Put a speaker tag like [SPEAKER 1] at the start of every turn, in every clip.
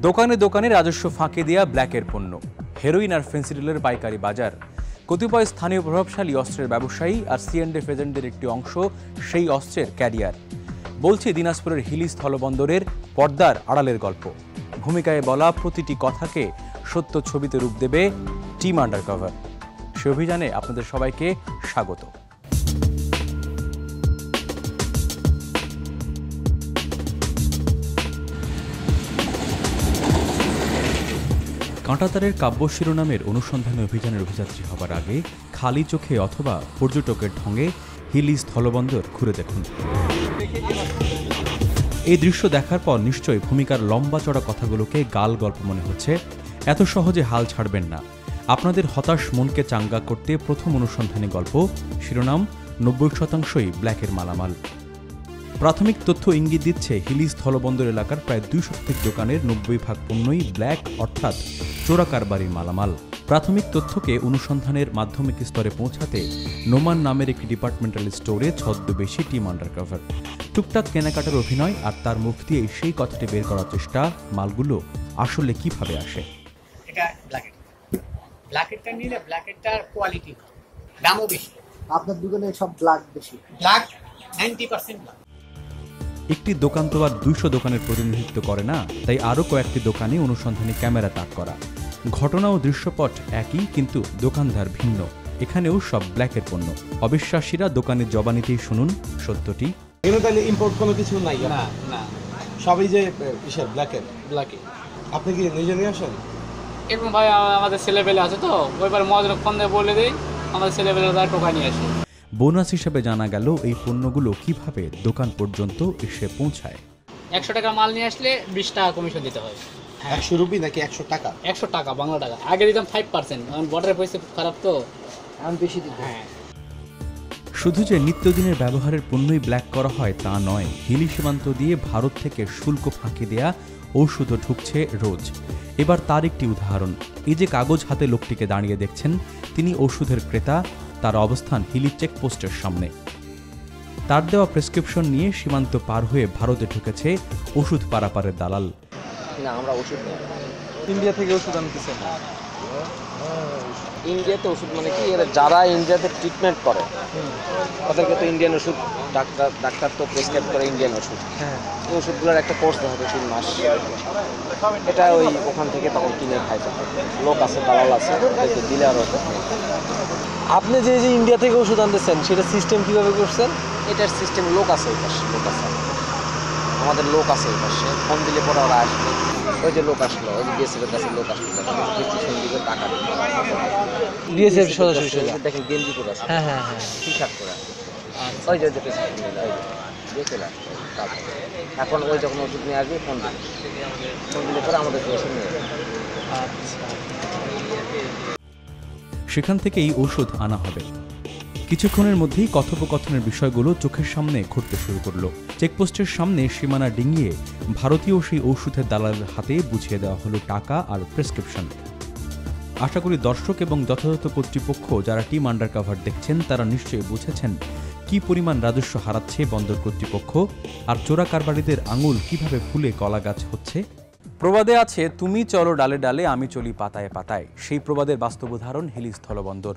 [SPEAKER 1] দোকানে দোকানে রাজস্ব ফাঁকি দেয়া ব্ল্যাকের পণ্য, হেরোইন আর ফেন্সিডিলের পাইকারি বাজার। কতিপয় স্থানীয় প্রভাবশালী অস্ত্রের ব্যবসায়ী আর সিএনডি এজেন্টদের একটি অংশ সেই অস্ত্রের ক্যারিয়ার। বলছি দিনাজপুরের হিলি স্থলবন্দরের পর্দার আড়ালের গল্প। ভূমিকায় বলা প্রতিটি কথাকে সত্য ছবিতে রূপ দেবে টিম আন্ডারকভার। সে অভিযানে আপনাদের সবাইকে স্বাগত। কাঁটাতারের কাব্য শিরোনামের অনুসন্ধানী অভিযানের অভিযাত্রী হবার আগে খালি চোখে অথবা পর্যটকের ঢঙে হিলি স্থলবন্দর ঘুরে দেখুন। এই দৃশ্য দেখার পর নিশ্চয়ই ভূমিকার লম্বা চড়া কথাগুলোকে গাল গল্প মনে হচ্ছে। এত সহজে হাল ছাড়বেন না। আপনাদের হতাশ মনকে চাঙ্গা করতে প্রথম অনুসন্ধানী গল্প, শিরোনাম ৯০% ব্ল্যাকের মালামাল। প্রাথমিক তথ্য ইঙ্গিত দিচ্ছে হিলি স্থলবন্দর এলাকার প্রায় ২০০ দোকানের ৯০% পণ্যই ব্ল্যাক অর্থাৎ চোরা কারবারির মালামাল। প্রাথমিক তথ্যকে অনুসন্ধানের মাধ্যমিক স্তরে পৌঁছাতে নোমান নামের একটি ডিপার্টমেন্টাল স্টোরে ছদ্মবেশী টিম আন্ডারকভার। টুকটাক কেনাকাটার অভিনয় আর তার মুখ দিয়ে সেই কথাটি বের করার চেষ্টা, মালগুলো আসলে কিভাবে আসে।
[SPEAKER 2] এটা ব্ল্যাকেটটা নিলে ব্ল্যাকেটটার কোয়ালিটি দামও বেশি।
[SPEAKER 3] আপনার দোকানে সব ব্ল্যাক বেশি,
[SPEAKER 2] ব্ল্যাক 90% ব্ল্যাক।
[SPEAKER 1] একটি দোকান তো আর ২০০ দোকানের প্রতিনিধিত্ব করে না, তাই আরও কয়েকটি দোকানে অনুসন্ধানী ক্যামেরা তাক করা। ঘটনা ও দৃশ্যপট একই, কিন্তু দোকানদার ভিন্ন। এখানেও সব ব্ল্যাকের পণ্য। অবিশ্বাসীরা দোকানের জবানিতেই শুনুন সত্যটি।
[SPEAKER 4] এখানে তাহলে ইম্পোর্ট কোনো কিছু নাই?
[SPEAKER 2] না না,
[SPEAKER 4] সবই যে কিসের ব্ল্যাকের। আপনি কি নিজে নিয়ে আসেন?
[SPEAKER 5] এরকম ভাই আমাদের ছেলেপেলে আছে তো, ওইবার মজা ফোন দিয়ে বলে দিই, আমাদের ছেলেপেলে তারা টোকা নিয়ে আসে।
[SPEAKER 1] বোনাস হিসেবে জানা গেল এই পণ্যগুলো কিভাবে দোকান পর্যন্ত এসে পৌঁছায়।
[SPEAKER 5] ১০০ টাকা মাল নিয়ে আসলে ২০ টাকা কমিশন দিতে হয়।
[SPEAKER 4] ১০০ রুপি নাকি ১০০ টাকা?
[SPEAKER 5] ১০০ টাকা বাংলা টাকা। আগে দিতাম 5%, কারণ বর্ডারের পরিস্থিতি খারাপ তো,
[SPEAKER 3] এখন বেশি দিতে।
[SPEAKER 5] হ্যাঁ।
[SPEAKER 1] শুধু যে নিত্যদিনের ব্যবহারের পণ্যই ব্ল্যাক করা হয় তা নয়, হিলি সীমান্ত দিয়ে ভারত থেকে শুল্ক ফাঁকি দেয়া ঔষধও ঢুকছে রোজ। এবার তার একটি উদাহরণ। এই যে কাগজ হাতে লোকটিকে দাঁড়িয়ে দেখছেন, তিনি ওষুধের ক্রেতা। তার অবস্থান হিলি চেকপোস্টের সামনে। তার দেওয়া প্রেসক্রিপশন নিয়ে সীমান্ত পার হয়ে ভারতে ঢুকেছে ওষুধ পারাপারের দালাল।
[SPEAKER 6] না, আমরা ওষুধ নেই।
[SPEAKER 4] ইন্ডিয়া থেকে ওষুধ আনতেছেন?
[SPEAKER 6] ইন্ডিয়াতে ওষুধ মানে কি, এরা যারা ইন্ডিয়াতে ট্রিটমেন্ট করে ওদেরকে তো ইন্ডিয়ান ওষুধ, ডাক্তার তো প্রেসক্রাইব করে ইন্ডিয়ান ওষুধ।
[SPEAKER 4] হ্যাঁ,
[SPEAKER 6] এই ওষুধগুলোর একটা কোর্স দেওয়া হবে ৩ মাস। এটা ওই ওখান থেকে তখন কিনে খাইতে হবে। লোক আছে, দালাল আছে, ওদেরকে দিলে আরও।
[SPEAKER 4] আপনি যে ইন্ডিয়া থেকে ওষুধ আনতেছেন সেটা সিস্টেম কিভাবে করছেন?
[SPEAKER 6] এটার সিস্টেম লোক আছে ওই পাশে, লোক আছে আমাদের, লোক আছে ওই পাশে। ফোন দিলে পরে ওরা আসবে। ওই যে লোক আসলো, ওই যে বিএসএফের কাছে লোক আসলো, প্রেসক্রিপশন দিবে, টাকা দিবে।
[SPEAKER 4] বিএসএফ সরাসরি
[SPEAKER 6] দেখেন গেঞ্জি করে আছে,
[SPEAKER 4] হ্যাঁ হ্যাঁ হ্যাঁ,
[SPEAKER 6] টি শার্ট করে আছে। ওই যে প্রেসক্রিপশন দিলে ওই দিয়ে চলে আসবে। এখন ওই যখন ওষুধ নিয়ে আসবে ফোন দিলে পরে আমাদের এসে নিয়ে যাবে।
[SPEAKER 1] সেখান থেকে এই ওষুধ আনা হবে। কিছুক্ষণের মধ্যেই কথোপকথনের বিষয়গুলো চোখের সামনে ঘটতে শুরু করলো। চেকপোস্টের সামনে সীমানা ডিঙিয়ে ভারতীয় সেই ওষুধের দালালের হাতে বুঝিয়ে দেওয়া হলো টাকা আর প্রেসক্রিপশন। আশা করি দর্শক এবং যথাযথ কর্তৃপক্ষ যারা টিম আন্ডারকভার দেখছেন তারা নিশ্চয়ই বুঝেছেন কি পরিমাণ রাজস্ব হারাচ্ছে বন্দর কর্তৃপক্ষ, আর চোরা কারবারিদের আঙুল কিভাবে ফুলে কলা গাছ হচ্ছে। প্রবাদে আছে, তুমি চলো ডালে ডালে, আমি চলি পাতায় পাতায়। সেই প্রবাদের বাস্তব উদাহরণ হিলি স্থলবন্দর।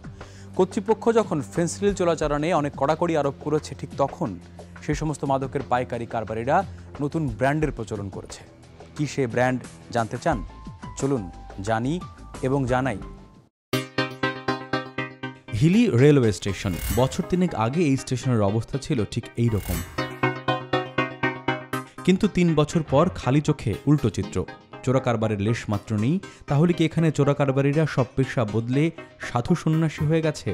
[SPEAKER 1] কর্তৃপক্ষ যখন ফেন্সিডিল চোরাচালানে অনেক কড়াকড়ি আরোপ করেছে, ঠিক তখন সেই সমস্ত মাদকের পাইকারি কারবারিরা নতুন ব্র্যান্ডের প্রচলন করেছে। কি সে ব্র্যান্ড জানতে চান? চলুন জানি এবং জানাই। Hili railway station. বছর ৩ আগে এই স্টেশনের অবস্থা ছিল ঠিক এই রকম, কিন্তু ৩ বছর পর খালি চোখে উল্টো চিত্র। চোরা কারবারের লেশ মাত্র নেই। তাহলে কি এখানে চোরা কারবারিরা সব পেশা বদলে সাধু সন্ন্যাসী হয়ে গেছে?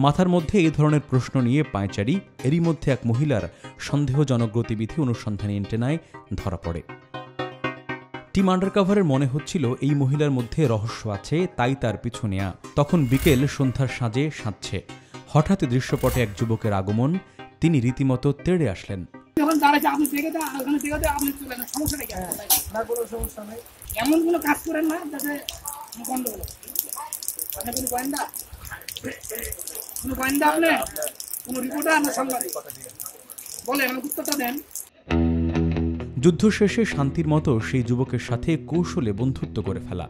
[SPEAKER 1] মাথার মধ্যে এই ধরনের প্রশ্ন নিয়ে পায়চারি। এরই মধ্যে এক মহিলার সন্দেহজনক গতিবিধি অনুসন্ধানী এন্টেনায় ধরা পড়ে। টিম আন্ডারকভারের মনে হচ্ছিল এই মহিলার মধ্যে রহস্য আছে, তাই তার পিছু নেয়া। তখন বিকেল সন্ধ্যার সাজে সাজছে। হঠাৎ দৃশ্যপটে এক যুবকের আগমন। তিনি রীতিমতো তেড়ে আসলেন।
[SPEAKER 2] এমন কোনো কাজ করেন না যাতে গন্ডগোল। আপনি কোনো গোয়েন্দা আপনি কোনো রিপোর্টার না সাংবাদিক? বলেন, উত্তরটা দেন।
[SPEAKER 1] যুদ্ধ শেষে শান্তির মতো সেই যুবকের সাথে কৌশলে বন্ধুত্ব করে ফেলা।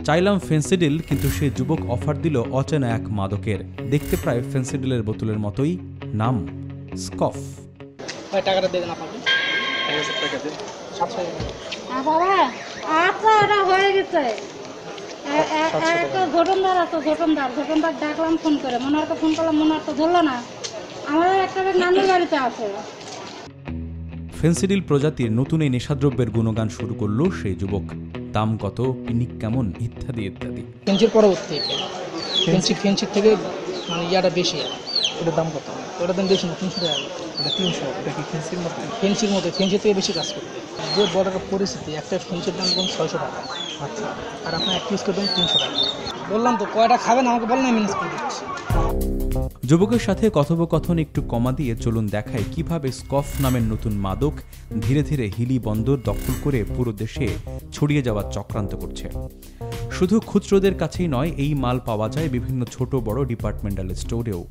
[SPEAKER 1] চাইলাম ফেন্সিডিল, কিন্তু সেই যুবক অফার দিল অচেনা এক মাদকের, দেখতে প্রায় ফেন্সিডিলের বোতলের মতোই, নাম স্কফ।
[SPEAKER 2] ভাই টাকাটা দেবেন আপনাকে।
[SPEAKER 7] বাবা আচ্ছা এটা হয়ে গেছে। একটা ঘটনদার আছে, ঘটনদার ডাকলাম ফোন করে, মনোহরকে ফোন করলাম, মনোহর তো ধরলো না। আমাদের একটা নানুর বাড়িতে আছে।
[SPEAKER 1] ফেন্সিডিল প্রজাতির নতুন এই নেশাদ্রব্যের গুণগান শুরু করলো সেই যুবক। দাম কত, পিনিক কেমন, ইত্যাদি ইত্যাদি।
[SPEAKER 2] ফেন্সির পরবর্তী ফেন্সির থেকে মানে ইয়াটা বেশি। ওটার দাম কত? ওটার দাম বেশি না, 300 টাকা। এটা 300। এটা কি ফেন্সির মতো? ফেন্সির থেকে বেশি কাজ করবে। যে বর্ডারের পরিস্থিতি, একটা ফেন্সির দাম ধরুন 600 টাকা। আচ্ছা, আর আপনার এক পিস করবেন 300 টাকা। বললাম তো কয়টা খাবেন আমাকে বলেন, আমি ম্যানেজ করে দিচ্ছি।
[SPEAKER 1] যুবকের সাথে কথোপকথন একটু কমা দিয়ে চলুন দেখায় কিভাবে স্কফ নামের নতুন মাদক ধীরে ধীরে হিলি বন্দর দখল করে পুরো দেশে ছড়িয়ে যাওয়ার চক্রান্ত করছে। শুধু খুচরোদের কাছেই নয়, এই মাল পাওয়া যায় বিভিন্ন ছোট বড় ডিপার্টমেন্টাল স্টোরেও।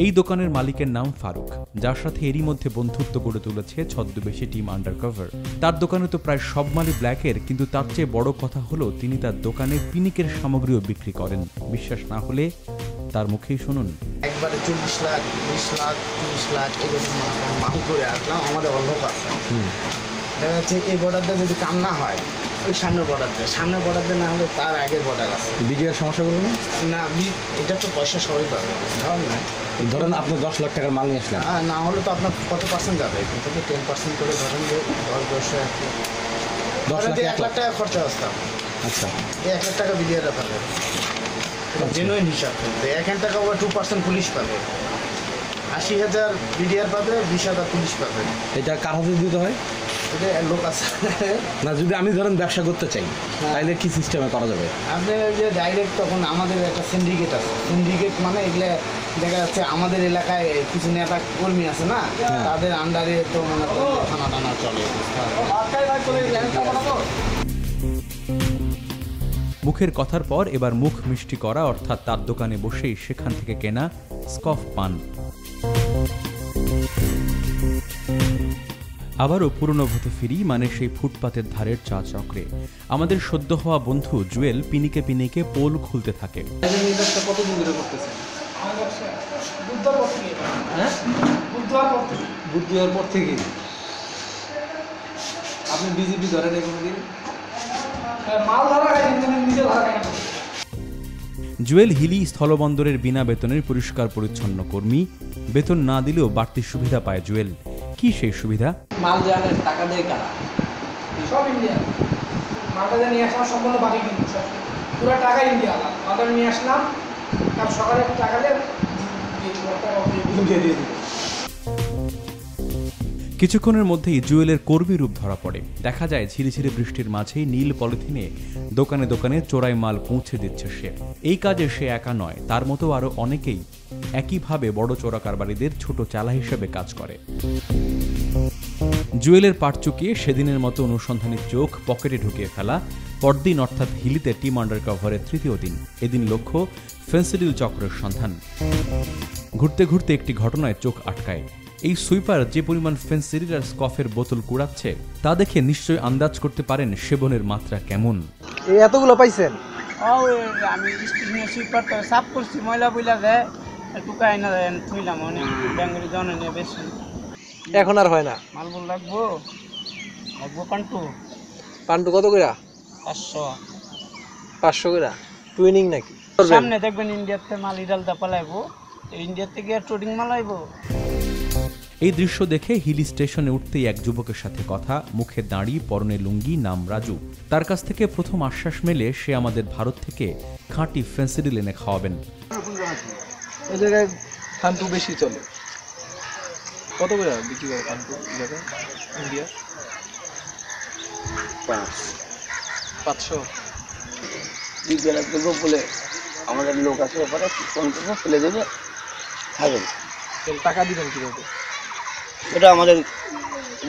[SPEAKER 1] এই দোকানের মালিকের নাম ফারুক, যার সাথে এরই মধ্যে বন্ধুত্ব গড়ে তুলেছে ছদ্মবেশী টিম আন্ডারকভার। তার দোকানে তো প্রায় সব মালই ব্ল্যাকের, কিন্তু তার চেয়ে বড় কথা হলো তিনি তার দোকানে পিনিকের সামগ্রীও বিক্রি করেন। বিশ্বাস না হলে তার মুখেই শুনুন।
[SPEAKER 8] একবারে 40 লাখ, 20 লাখ, 30 লাখ এরকম মাল করে আসলাম আমাদের অন্য পাশে। দেখা যাচ্ছে এই বর্ডারটা যদি কাম না হয়, ওই সামনের বর্ডারটা না হলে তার আগের বর্ডার আছে।
[SPEAKER 9] বিজয়ের সমস্যাগুলো
[SPEAKER 8] না, এটা তো পয়সা সবাই পাবে,
[SPEAKER 9] ধরেন আপনি 10 লাখ টাকার মাল নিয়ে আসলেন,
[SPEAKER 8] না হলে তো আপনার কত পার্সেন্ট যাবে? এখান থেকে 10% করে ধরেন যে 1 লাখ টাকা খরচা আসতাম।
[SPEAKER 9] আচ্ছা,
[SPEAKER 8] এই 1 লাখ টাকা বিডিআররা পাবে, জেনুইন হিসাব। কিন্তু 1 টাকা ওরা 2% পুলিশ পাবে, 80,000 বিডিআর পাবে, 20,000 পুলিশ পাবে।
[SPEAKER 9] এটা কার হাতে দিতে হয়?
[SPEAKER 8] এটা লোক আছে
[SPEAKER 9] না, যদি আমি ধরেন ব্যবসা করতে চাই তাহলে কি সিস্টেমে করা যাবে?
[SPEAKER 8] আপনি যে ডাইরেক্ট তখন আমাদের একটা সিন্ডিকেট আছে। সিন্ডিকেট মানে এগুলো দেখা যাচ্ছে আমাদের এলাকায় কিছু নেতা কর্মী আছে না, তাদের আন্ডারে তো মানে থানা টানা চলে।
[SPEAKER 1] মুখের কথার পর এবার মুখ মিষ্টি করা, অর্থাৎ তার দোকানে বসেই সেখান থেকে কেনা স্কফ পান। আবারও পুরনো ভূতে ফিরি, মানে সেই ফুটপাতের ধারের চা চক্রে। আমাদের সদ্য হওয়া বন্ধু জুয়েল পিনিকে পিনিকে পোল খুলতে থাকে।
[SPEAKER 4] কতদিন ধরে করতেছেন? বুদ্ধ পর থেকে আপনি বিজেপি ধরেন কোনোদিন?
[SPEAKER 1] জুয়েল হিলি স্থলবন্দরের বিনা বেতনের পরিষ্কার পরিচ্ছন্ন কর্মী। বেতন না দিলেও বাড়তি সুবিধা পায় জুয়েল। কি সেই সুবিধা?
[SPEAKER 2] মাল জানেন টাকা দেয় কারা? সব ইন্ডিয়া। মালটা নিয়ে আসলাম সম্পূর্ণ বাকি, কিন্তু পুরো টাকা ইন্ডিয়া। মালটা নিয়ে আসলাম, কাল সকালে টাকা দিয়ে দিল।
[SPEAKER 1] কিছুক্ষণের মধ্যেই জুয়েলের কর্মী রূপ ধরা পড়ে। দেখা যায় ঝিরিঝিরি বৃষ্টির মাঝেই নীল পলিথিনে দোকানে দোকানে চোরাই মাল পৌঁছে দিচ্ছে সে। এই কাজে সে একা নয়, তার মতো আরও অনেকেই একইভাবে বড় চোরা কারবারিদের ছোট চালা হিসেবে কাজ করে। জুয়েলের পাট চুকিয়ে সেদিনের মতো অনুসন্ধানী চোখ পকেটে ঢুকিয়ে ফেলা। পরদিন অর্থাৎ হিলিতে টিম আন্ডারকভারের তৃতীয় দিন। এদিন লক্ষ্য ফেন্সিডিল চক্রের সন্ধান। ঘুরতে ঘুরতে একটি ঘটনায় চোখ আটকায়। এই সুইপার যে পরিমাণ ফেন্সিডিল আর স্কফের বোতল কুড়াচ্ছে তা দেখে নিশ্চয়ই আন্দাজ করতে পারেন সেবনের মাত্রা কেমন।
[SPEAKER 4] এই এতগুলো পাইছেন?
[SPEAKER 2] আমি স্টেশনে সুইপার তো সাফ করছি, ময়লা বইলা দেয় টুকাই না দেয়, থইলাম অনেক ব্যাঙ্গলি জন নিয়ে বেশি।
[SPEAKER 4] এখন আর হয় না?
[SPEAKER 2] মালগুলো লাগবো
[SPEAKER 4] পান্টু কত করে? 500 করে। টুইনিং নাকি?
[SPEAKER 2] সামনে দেখবেন ইন্ডিয়াতে মাল ইডালটা পালাইবো, ইন্ডিয়া থেকে ট্রেডিং মাল আইবো।
[SPEAKER 1] এই দৃশ্য দেখে হিলি স্টেশনে উঠতেই এক যুবকের সাথে কথা। মুখে দাঁড়ি, পরনে লুঙ্গি, নাম রাজু। তার কাছ থেকে প্রথম আশ্বাস মেলে সে আমাদের ভারত থেকে খাঁটি ফেন্সিডিল এনে খাওয়াবেন।
[SPEAKER 4] এই জায়গায় পান্টু বেশি চলে। কত করে বিক্রি করে পান্টু জায়গায় ইন্ডিয়া? 500।
[SPEAKER 6] বিকেলে দেবো বলে আমাদের লোক আছে, ব্যাপারে ফোন করবো, ফেলে দেবে, খাবেন।
[SPEAKER 4] টাকা দিবেন কিভাবে?
[SPEAKER 6] এটা আমাদের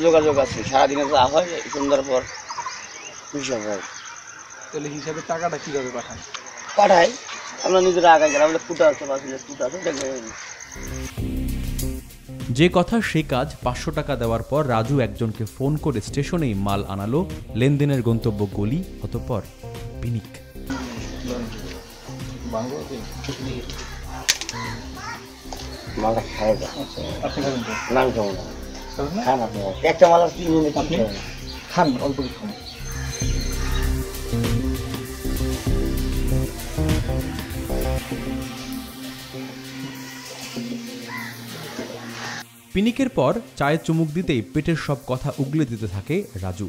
[SPEAKER 6] যোগাযোগ আছে, সারাদিনে যা হয় সন্ধ্যার পর হিসাব হয়।
[SPEAKER 4] তাহলে হিসাবে টাকাটা কিভাবে পাঠান?
[SPEAKER 6] পাঠাই আমরা নিজেরা আগায় গেলাম, আমাদের ফুটা আছে, বাসিলে ফুটা আছে।
[SPEAKER 1] যে কথা সেই কাজ। 500 টাকা দেওয়ার পর রাজু একজনকে ফোন করে স্টেশনেই মাল আনালো। লেনদেনের গন্তব্য গলি, অতঃপর পিনিক।
[SPEAKER 2] খান অল্প কিছু।
[SPEAKER 1] পিনিকের পর চায়ে চুমুক দিতেই পেটের সব কথা উগলে দিতে থাকে রাজু।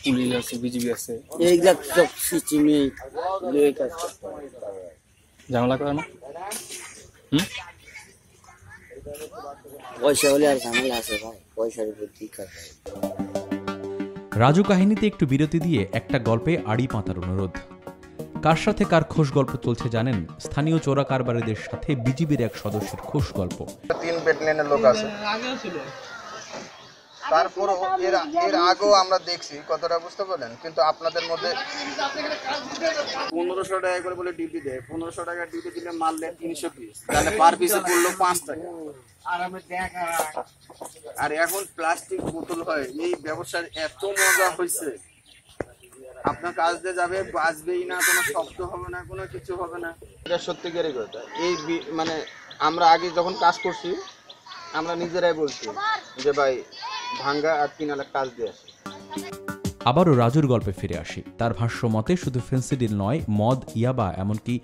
[SPEAKER 5] পুলিশ আছে, বিজিবি আছে, ঝামেলা করে না?
[SPEAKER 3] পয়সা হলে আর ঝামেলা আছে ভাই, পয়সার উপর ঠিক আছে।
[SPEAKER 1] রাজু কাহিনীতে একটু বিরতি দিয়ে একটা গল্পে আড়ি পাতার অনুরোধ। কার সাথে কার খোশ গল্প চলছে জানেন? স্থানীয় চোরা কারবারিদের সাথে বিজিবির এক সদস্যের খোশ গল্প।
[SPEAKER 8] 3 ব্যাটালিয়নের লোক আছে, তারপরও এর আগেও আমরা দেখছি, কতটা বুঝতে পারলেন। কিন্তু আপনাদের মধ্যে 1500 টাকা করে বলে ডিউটি দেয়, 1500 টাকা ডিউটি দিলে মারলে 300 পিস, তাহলে পার পিসে পড়লো 5 টাকা। আর এখন প্লাস্টিক বোতল হয়, এই ব্যবসার এত মজা হয়েছে, আপনার কাজ দিয়ে যাবে, বাঁচবেই না, কোনো শব্দ হবে না, কোনো কিছু হবে না। এটা সত্যিকারই কথা। এই মানে আমরা আগে যখন কাজ করছি, আমরা নিজেরাই বলছি যে ভাই ভাঙ্গা আর 3 লাখ কাজ দিয়ে আসি।
[SPEAKER 1] আবারও রাজুর গল্পে ফিরে আসি। তার ভাষ্য মতে শুধু ফেন্সিডিল নয়, মদ, ইয়াবা, এমনকি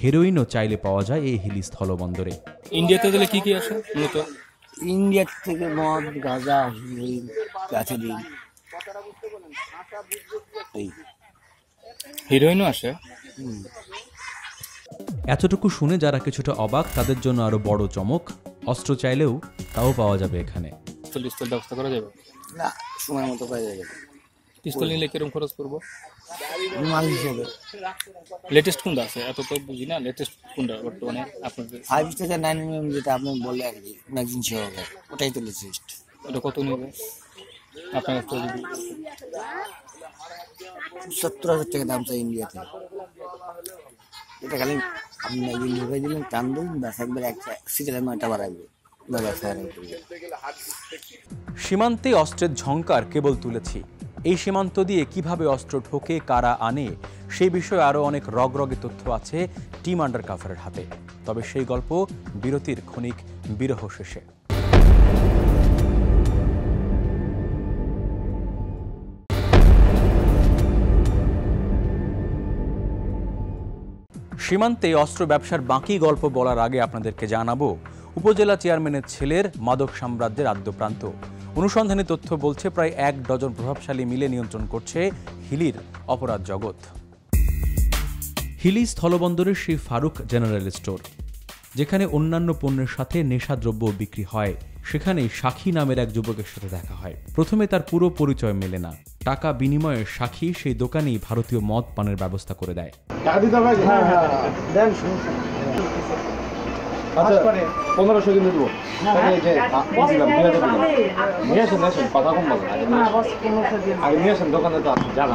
[SPEAKER 1] হেরোইনও চাইলে পাওয়া যায় এই হিলি স্থলবন্দরে।
[SPEAKER 5] ইন্ডিয়াতে গেলে কি কি আসে মূলত?
[SPEAKER 3] ইন্ডিয়া থেকে মদ, গাঁজা, গাছেরিন,
[SPEAKER 5] হিরোইনও আসে।
[SPEAKER 1] এতটুকু শুনে যারা কিছুটা অবাক, তাদের জন্য আরো বড় চমক, অস্ত্র চাইলেও তাও পাওয়া যাবে এখানে।
[SPEAKER 5] পিস্তল ব্যবস্থা করা যাবে
[SPEAKER 3] না, সময় মতো পাই যাবে।
[SPEAKER 5] পিস্তল নিলে কিরকম খরচ করবো?
[SPEAKER 3] মাল হিসেবে
[SPEAKER 5] লেটেস্ট কোনটা আছে? এত তো বুঝি না, লেটেস্ট কোনটা বর্তমানে আপনাদের?
[SPEAKER 3] 5 থেকে 9 mm যেটা আপনি বললে আর কি, ম্যাগজিন সহকারে, ওটাই তো লেটেস্ট।
[SPEAKER 5] ওটা কত নেবে আপনার কাছে? যদি
[SPEAKER 3] 70,000 টাকা দাম চাই ইন্ডিয়াতে। এটা খালি আপনি ম্যাগজিন ঢুকাই দিলেন, টান দিন, ব্যাস একবার একটা সিটের 9টা বাড়াইবে।
[SPEAKER 1] সীমান্তে অস্ত্রের ঝংকার কেবল তুলেছি। এই সীমান্ত দিয়ে কিভাবে অস্ত্র ঢোকে, কারা আনে, সেই বিষয়ে আরও অনেক রগরগে তথ্য আছে টিম আন্ডারকভারের হাতে। তবে সেই গল্প বিরতির ক্ষণিক বিরহ শেষে। সীমান্তে অস্ত্র ব্যবসার বাকি গল্প বলার আগে আপনাদেরকে জানাবো উপজেলা চেয়ারম্যানের ছেলের মাদক সাম্রাজ্যের আদ্যপ্রান্ত। অনুসন্ধানী তথ্য বলছে প্রায় 1 ডজন প্রভাবশালী মিলে নিয়ন্ত্রণ করছে হিলির অপরাধ জগৎ। হিলি স্থলবন্দরের সেই ফারুক জেনারেল স্টোর, যেখানে অন্যান্য পণ্যের সাথে নেশাদ্রব্য বিক্রি হয়, সেখানেই সাক্ষী নামের এক যুবকের সাথে দেখা হয়। প্রথমে তার পুরো পরিচয় মেলে না। টাকা বিনিময়ে সাক্ষী সেই দোকানেই ভারতীয় মদ পানের ব্যবস্থা করে দেয়।
[SPEAKER 9] আচ্ছা 1500 কিন্তু দেবো। কথা কম বলো, আগে নিয়ে আসেন দোকানে তো জানা।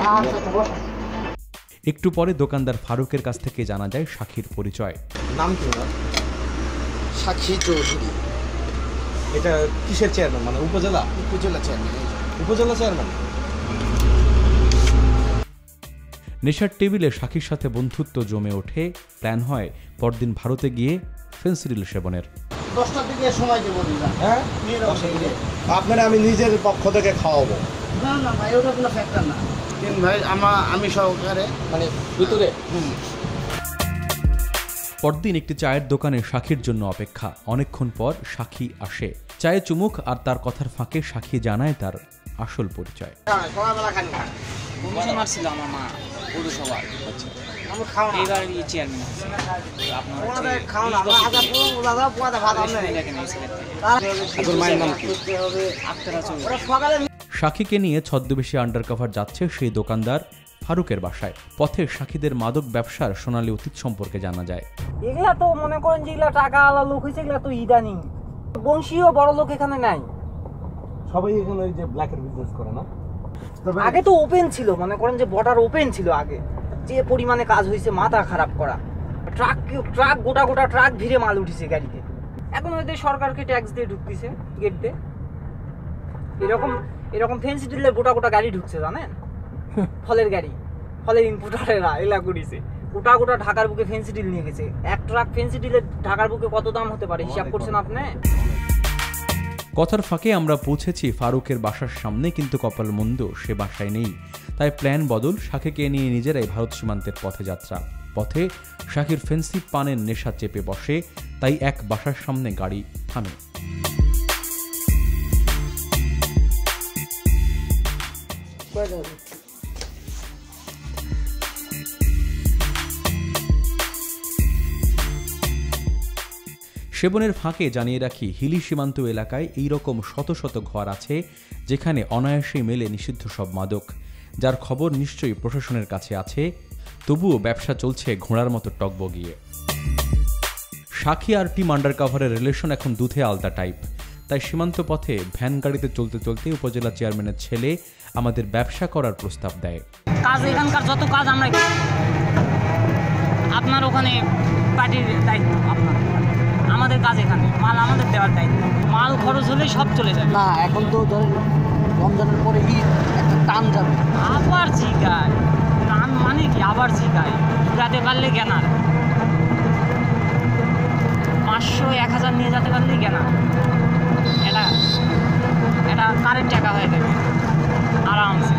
[SPEAKER 1] একটু পরে দোকানদার ফারুকের কাছ থেকে জানা যায় সাক্ষীর পরিচয়।
[SPEAKER 8] নাম কি? সাক্ষী চৌধুরী।
[SPEAKER 9] এটা কিসের চেয়ারম্যান? মানে উপজেলা
[SPEAKER 8] চেয়ারম্যান।
[SPEAKER 9] উপজেলা চেয়ারম্যান।
[SPEAKER 1] নেশার টেবিলে সাক্ষীর সাথে বন্ধুত্ব জমে ওঠে। প্ল্যান হয় পরদিন ভারতে গিয়ে ফেন্সিডিল সেবনের।
[SPEAKER 8] 10টার দিকে সময় দেবো।
[SPEAKER 9] হ্যাঁ, আপনারা আমি নিজের পক্ষ থেকে খাওয়াবো।
[SPEAKER 8] না না ভাই, ওটা কোনো ফ্যাক্টর না। ভাই আমি সহকারে মানে ভিতরে।
[SPEAKER 1] পরদিন একটি চায়ের দোকানে সাক্ষীর জন্য অপেক্ষা। অনেকক্ষণ পর সাক্ষী আসে। চায়ে চুমুক আর তার কথার ফাঁকে সাক্ষী জানায় তার আসল পরিচয়।
[SPEAKER 8] সকালবেলা খান না।
[SPEAKER 3] কমিশনার ছিল আমার মা পৌরসভার। আমি খাওয়া এইবার চেয়ারম্যান আছে আপনার খাওয়া না আদা পুরো দাদা পুরো ভালো নেই দেখেন এই ছেলে।
[SPEAKER 9] তোর মায়ের নাম কি?
[SPEAKER 1] সাক্ষীকে নিয়ে ছদ্মবেশী আন্ডারকভার যাচ্ছে সেই দোকানদার ফারুকের বাসায়। পথে সাক্ষীদের মাদক ব্যবসার সোনালী অতীত সম্পর্কে জানা যায়।
[SPEAKER 10] এগুলা তো মনে করেন যে এগুলা টাকা আলা লোক হয়েছে, এগুলা তো ইদানিং বংশীয় বড় লোক এখানে নাই।
[SPEAKER 9] সবাই এখানে ওই যে ব্ল্যাকের বিজনেস করে না?
[SPEAKER 10] আগে তো ওপেন ছিল, মনে করেন যে বর্ডার ওপেন ছিল আগে, যে পরিমাণে কাজ হয়েছে মাথা খারাপ করা। ট্রাক গোটা গোটা ট্রাক ভিড়ে মাল উঠেছে গাড়িতে। এখন ওদের সরকারকে ট্যাক্স দিয়ে ঢুকতেছে গেট দিয়ে। এরকম ফেন্সি ডিলের গোটা গোটা গাড়ি ঢুকছে জানেন, ফলের গাড়ি, ফলের ইম্পোর্টারেরা এলা করেছে। গোটা গোটা ঢাকার বুকে ফেন্সি ডিল নিয়ে গেছে। এক ট্রাক ফেন্সি ডিলের ঢাকার বুকে কত দাম হতে পারে হিসাব করছেন আপনি?
[SPEAKER 1] কথার ফাঁকে আমরা পৌঁছেছি ফারুকের বাসার সামনে, কিন্তু কপাল মন্দ, সে বাসায় নেই। তাই প্ল্যান বদল, শাকিকে নিয়ে নিজেরাই ভারত সীমান্তের পথে যাত্রা। পথে শাকির ফেন্সি পানের নেশা চেপে বসে, তাই এক বাসার সামনে গাড়ি থামে। সেবনের ফাঁকে জানিয়ে রাখি, হিলি সীমান্ত এলাকায় এইরকম শত শত ঘর আছে যেখানে অনায়াসেই মেলে নিষিদ্ধ সব মাদক, যার খবর নিশ্চয়ই প্রশাসনের কাছে আছে। তবুও ব্যবসা চলছে ঘোড়ার মতো টকবগিয়ে। সাক্ষী আর টিম আন্ডারকভারের রিলেশন এখন দুধে আলতা টাইপ। তাই সীমান্ত পথে ভ্যান গাড়িতে চলতে চলতে উপজেলা চেয়ারম্যানের ছেলে আমাদের ব্যবসা করার প্রস্তাব দেয়।
[SPEAKER 10] কাজ এখানকার যত কাজ আমরা আপনার ওখানে পার্টির দায়িত্ব, আপনার আমাদের কাজ এখানে মাল আমাদের দেওয়ার দায়িত্ব। মাল খরচ হলে সব চলে যায়।
[SPEAKER 8] না এখন তো ধরেন রমজানের পরে ঈদ, একটা টান যাবে।
[SPEAKER 10] আবার জিগায় টান মানে কি? আবার জিগায় যেতে পারলে কেনার 500-1000 নিয়ে যেতে পারলে কেনার, এটা কারেন্ট টাকা হয়ে যাবে আরামসে।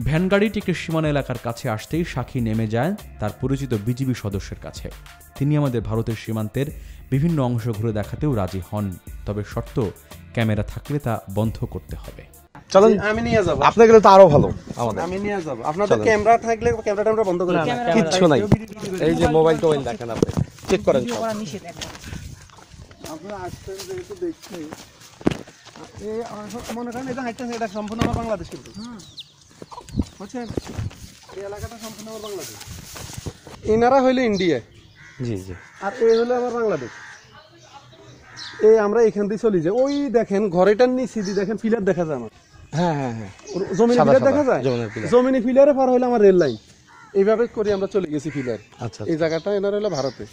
[SPEAKER 1] ভ্যান গাড়িটিকে সীমানা এলাকার কাছে আসতেই সাক্ষী নেমে যায় তার পরিচিত বিজিবি সদস্যের কাছে। তিনি আমাদের ভারতের সীমান্তের বিভিন্ন অংশ ঘুরে দেখাতেও রাজি হন, তবে শর্ত ক্যামেরা থাকলে তা বন্ধ করতে হবে।
[SPEAKER 11] চলেন, আমি নিয়ে যাব। আপনি গেলে তো আরো ভালো।
[SPEAKER 4] আমি নিয়ে যাব। আপনাদের ক্যামেরা থাকলে ক্যামেরা বন্ধ করে দেন।
[SPEAKER 11] কিচ্ছু নাই, এই যে মোবাইল দেখেন, আপনি চেক করেন সব।
[SPEAKER 4] আপনারা আসছেন যেহেতু দেখছি, মনে করেন এটা হাঁটতেছে, এটা সম্পূর্ণ আমার বাংলাদেশ, কিন্তু বুঝছেন এই এলাকাটা সম্পূর্ণ আমার বাংলাদেশ। এনারা হইলে ইন্ডিয়া,
[SPEAKER 11] জি জি,
[SPEAKER 4] আর এই হলো আমার বাংলাদেশ। এই আমরা এখান দিয়ে চলি যাই। ওই দেখেন ঘরেটার নিচে দিয়ে দেখেন পিলার দেখা যায় আমার।
[SPEAKER 11] হ্যাঁ হ্যাঁ হ্যাঁ,
[SPEAKER 4] জমিনে পিলার দেখা যায়। জমিনে পিলারে পার হইলে আমার রেল লাইন। এইভাবে করে আমরা চলে গেছি পিলার।
[SPEAKER 11] আচ্ছা,
[SPEAKER 4] এই জায়গাটা এনার হলো ভারতে।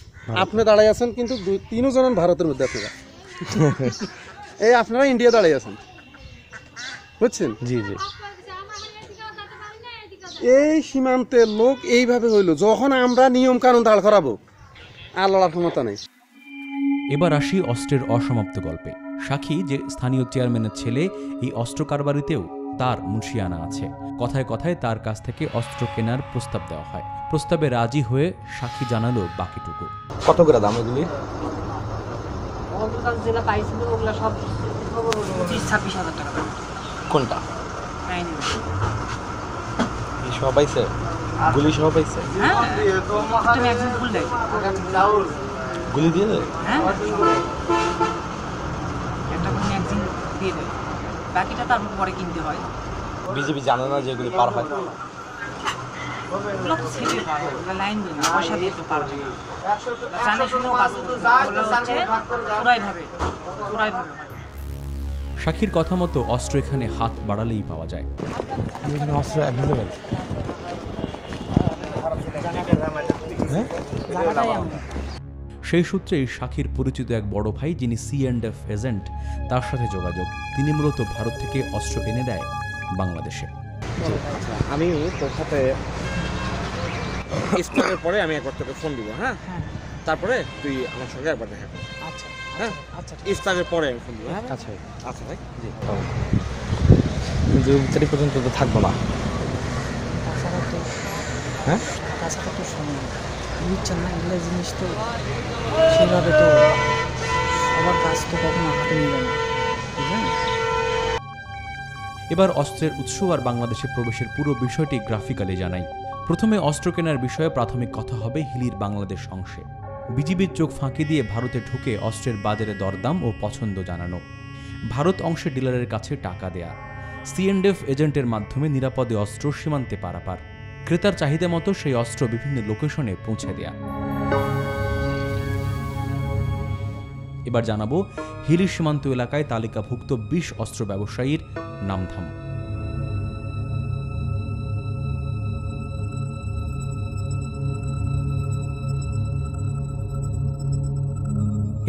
[SPEAKER 4] আপনি দাঁড়ায় আছেন, কিন্তু 3 জন ভারতের মধ্যে আপনারা। এই আপনারা ইন্ডিয়া দাঁড়ায় আছেন, বুঝছেন?
[SPEAKER 11] জি জি।
[SPEAKER 4] এই সীমান্তের লোক এইভাবে হইলো। যখন আমরা নিয়ম কানুন দাঁড় করাবো, আর লড়ার ক্ষমতা নেই।
[SPEAKER 1] এবার আসি অস্ত্রের অসমাপ্ত গল্পে। সাক্ষী যে স্থানীয় চেয়ারম্যানের ছেলে, এই অস্ত্র কারবারিতেও তার মুন্সিয়ানা আছে। কথায় কথায় তার কাছ থেকে অস্ত্র কেনার প্রস্তাব দেওয়া হয়। প্রস্তাবে রাজি হয়ে সাক্ষী জানালো বাকিটুকু।
[SPEAKER 11] কত করে দাম এগুলি?
[SPEAKER 10] যেটা পাইছিল ওগুলা সব 25-26 হাজার টাকা।
[SPEAKER 11] কোনটা? সহ পাইছে? গুলি সহ পাইছে? গুলি দিয়ে দেয়?
[SPEAKER 10] বাকিটা তারপর পরে কিনতে হয়।
[SPEAKER 11] বিজেপি জানে না যে এগুলি পার হয়?
[SPEAKER 10] লাইন দিন, পয়সা দিয়ে তো পারবে না। জানে শুনেও কাজ করবে,
[SPEAKER 1] সাক্ষীর কথা মতো অস্ত্র এখানে হাত বাড়ালেই পাওয়া যায়।
[SPEAKER 11] অস্ত্র অ্যাভেলেবেল।
[SPEAKER 1] সেই সূত্রেই সাক্ষীর পরিচিত এক বড় ভাই, যিনি C&F এজেন্ট, তার সাথে যোগাযোগ। তিনি মূলত ভারত থেকে অস্ত্র এনে দেয় বাংলাদেশে।
[SPEAKER 6] আমি তোর সাথে ইফতারের পরে আমি একবার তোকে ফোন দিব। হ্যাঁ, তারপরে তুই আমার সঙ্গে একবার দেখা কর।
[SPEAKER 10] আচ্ছা
[SPEAKER 6] হ্যাঁ,
[SPEAKER 10] আচ্ছা,
[SPEAKER 6] ইফতারের পরে আমি ফোন দিব।
[SPEAKER 11] আচ্ছা
[SPEAKER 6] আচ্ছা ভাই, জি।
[SPEAKER 11] কিন্তু ইফতারি পর্যন্ত তো থাকবো না।
[SPEAKER 10] তাছাড়া তো
[SPEAKER 11] হ্যাঁ,
[SPEAKER 10] তাছাড়া তো সময় বুঝছেন না, এগুলো জিনিস তো সেভাবে তো সবার কাজ তো কখনো হাতে নিয়ে যায় না, বুঝলেন?
[SPEAKER 1] এবার অস্ত্রের উৎস আর বাংলাদেশে প্রবেশের পুরো বিষয়টি গ্রাফিক্যালি জানাই। প্রথমে অস্ত্র কেনার বিষয়ে প্রাথমিক কথা হবে হিলির বাংলাদেশ অংশে। বিজিবির চোখ ফাঁকি দিয়ে ভারতে ঢুকে অস্ত্রের বাজারে দরদাম ও পছন্দ জানানো, ভারত অংশে ডিলারের কাছে টাকা দেয়া, C&F এজেন্টের মাধ্যমে নিরাপদে অস্ত্র সীমান্তে পারাপার, ক্রেতার চাহিদা মতো সেই অস্ত্র বিভিন্ন লোকেশনে পৌঁছে দেয়া। এবার জানাবো হিলি সীমান্ত এলাকায় তালিকাভুক্ত 20 অস্ত্র ব্যবসায়ীর নামধাম।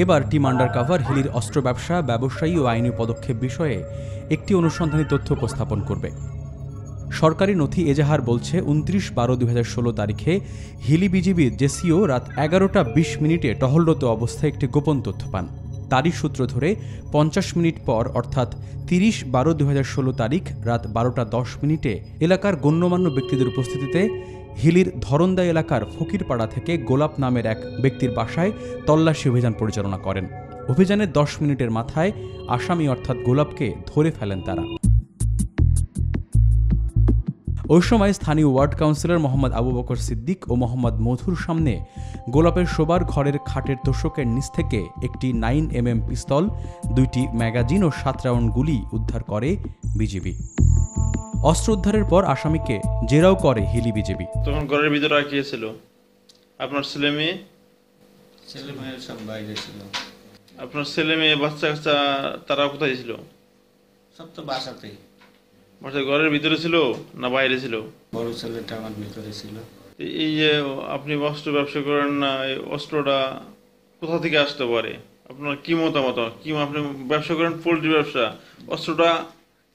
[SPEAKER 1] এবার টিম আন্ডারকভার হিলির অস্ত্র ব্যবসা, ব্যবসায়ী ও আইনি পদক্ষেপ বিষয়ে একটি অনুসন্ধানী তথ্য উপস্থাপন করবে। সরকারি নথি এজাহার বলছে 29/12/2016 তারিখে হিলি বিজিবির জেসিও রাত 11:20 টহলরত অবস্থায় একটি গোপন তথ্য পান। তারই সূত্র ধরে 50 মিনিট পর অর্থাৎ 30/12/2016 তারিখ রাত 12:10 এলাকার গণ্যমান্য ব্যক্তিদের উপস্থিতিতে হিলির ধরন্দা এলাকার ফকিরপাড়া থেকে গোলাপ নামের এক ব্যক্তির বাসায় তল্লাশি অভিযান পরিচালনা করেন। অভিযানের 10 মিনিটের মাথায় আসামি অর্থাৎ গোলাপকে ধরে ফেলেন তারা। ওই সময় স্থানীয় ওয়ার্ড কাউন্সিলর মোহাম্মদ আবু বকর সিদ্দিক ও মোহাম্মদ মধুর সামনে গোলাপের শোবার ঘরের খাটের তোষকের নিচ থেকে একটি 9mm পিস্তল, 2টি ম্যাগাজিন ও 7 রাউন্ড গুলি উদ্ধার করে বিজিবি। অস্ত্র উদ্ধারের পর আসামিকে জেরাও করে হিলি বিজিবি।
[SPEAKER 12] তখন ঘরের ভিতরে আর কে ছিল? আপনার ছেলে মেয়ে?
[SPEAKER 13] ছেলে মেয়ে সব বাইরে ছিল।
[SPEAKER 12] আপনার ছেলে মেয়ে বাচ্চা কাচ্চা তারা কোথায় ছিল?
[SPEAKER 13] সব তো বাসাতেই।
[SPEAKER 12] বাসায় ঘরের ভিতরে ছিল না বাইরে ছিল?
[SPEAKER 13] বড় ছেলেটা আমার ভিতরে ছিল।
[SPEAKER 12] এই যে আপনি অস্ত্র ব্যবসা করেন না, এই অস্ত্রটা কোথা থেকে আসতে পারে? আপনার কি মতামত? কি আপনি ব্যবসা করেন পোল্ট্রি ব্যবসা, অস্ত্রটা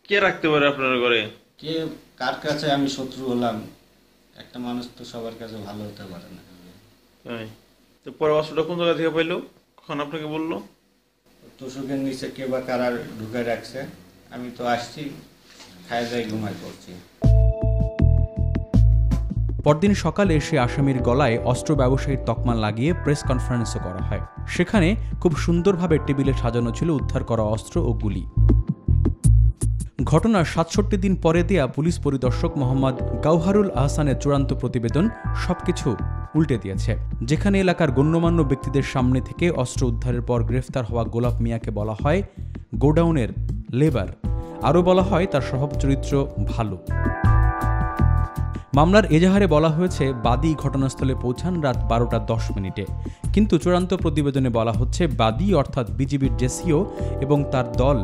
[SPEAKER 12] কে রাখতে পারে আপনার ঘরে?
[SPEAKER 13] কে কার কাছে আমি শত্রু হলাম? একটা মানুষ তো সবার কাছে ভালো হতে পারে না।
[SPEAKER 12] তাই তো পরে অস্ত্রটা কোন জায়গা থেকে পাইলো? কখন আপনাকে বললো?
[SPEAKER 13] তোষকের নিচে কে বা কারা ঢুকে রাখছে। আমি তো আসছি, খায় যাই ঘুমাই পড়ছি।
[SPEAKER 1] পরদিন সকালে এসে আসামির গলায় অস্ত্র ব্যবসায়ীর তকমা লাগিয়ে প্রেস কনফারেন্সও করা হয়। সেখানে খুব সুন্দরভাবে টেবিলে সাজানো ছিল উদ্ধার করা অস্ত্র ও গুলি। ঘটনার 67 দিন পরে দেয়া পুলিশ পরিদর্শক মোহাম্মদ গাওহারুল আহসানের চূড়ান্ত প্রতিবেদন সবকিছু উল্টে দিয়েছে। যেখানে এলাকার গণ্যমান্য ব্যক্তিদের সামনে থেকে অস্ত্র উদ্ধারের পর গ্রেফতার হওয়া গোলাপ মিয়াকে বলা হয় গোডাউনের লেবার, আরও বলা হয় তার স্বভাব চরিত্র ভালো। মামলার এজাহারে বলা হয়েছে বাদী ঘটনাস্থলে পৌঁছান রাত 12:10 কিন্তু চূড়ান্ত প্রতিবেদনে বলা হচ্ছে বাদী অর্থাৎ বিজিবির জেসিও এবং তার দল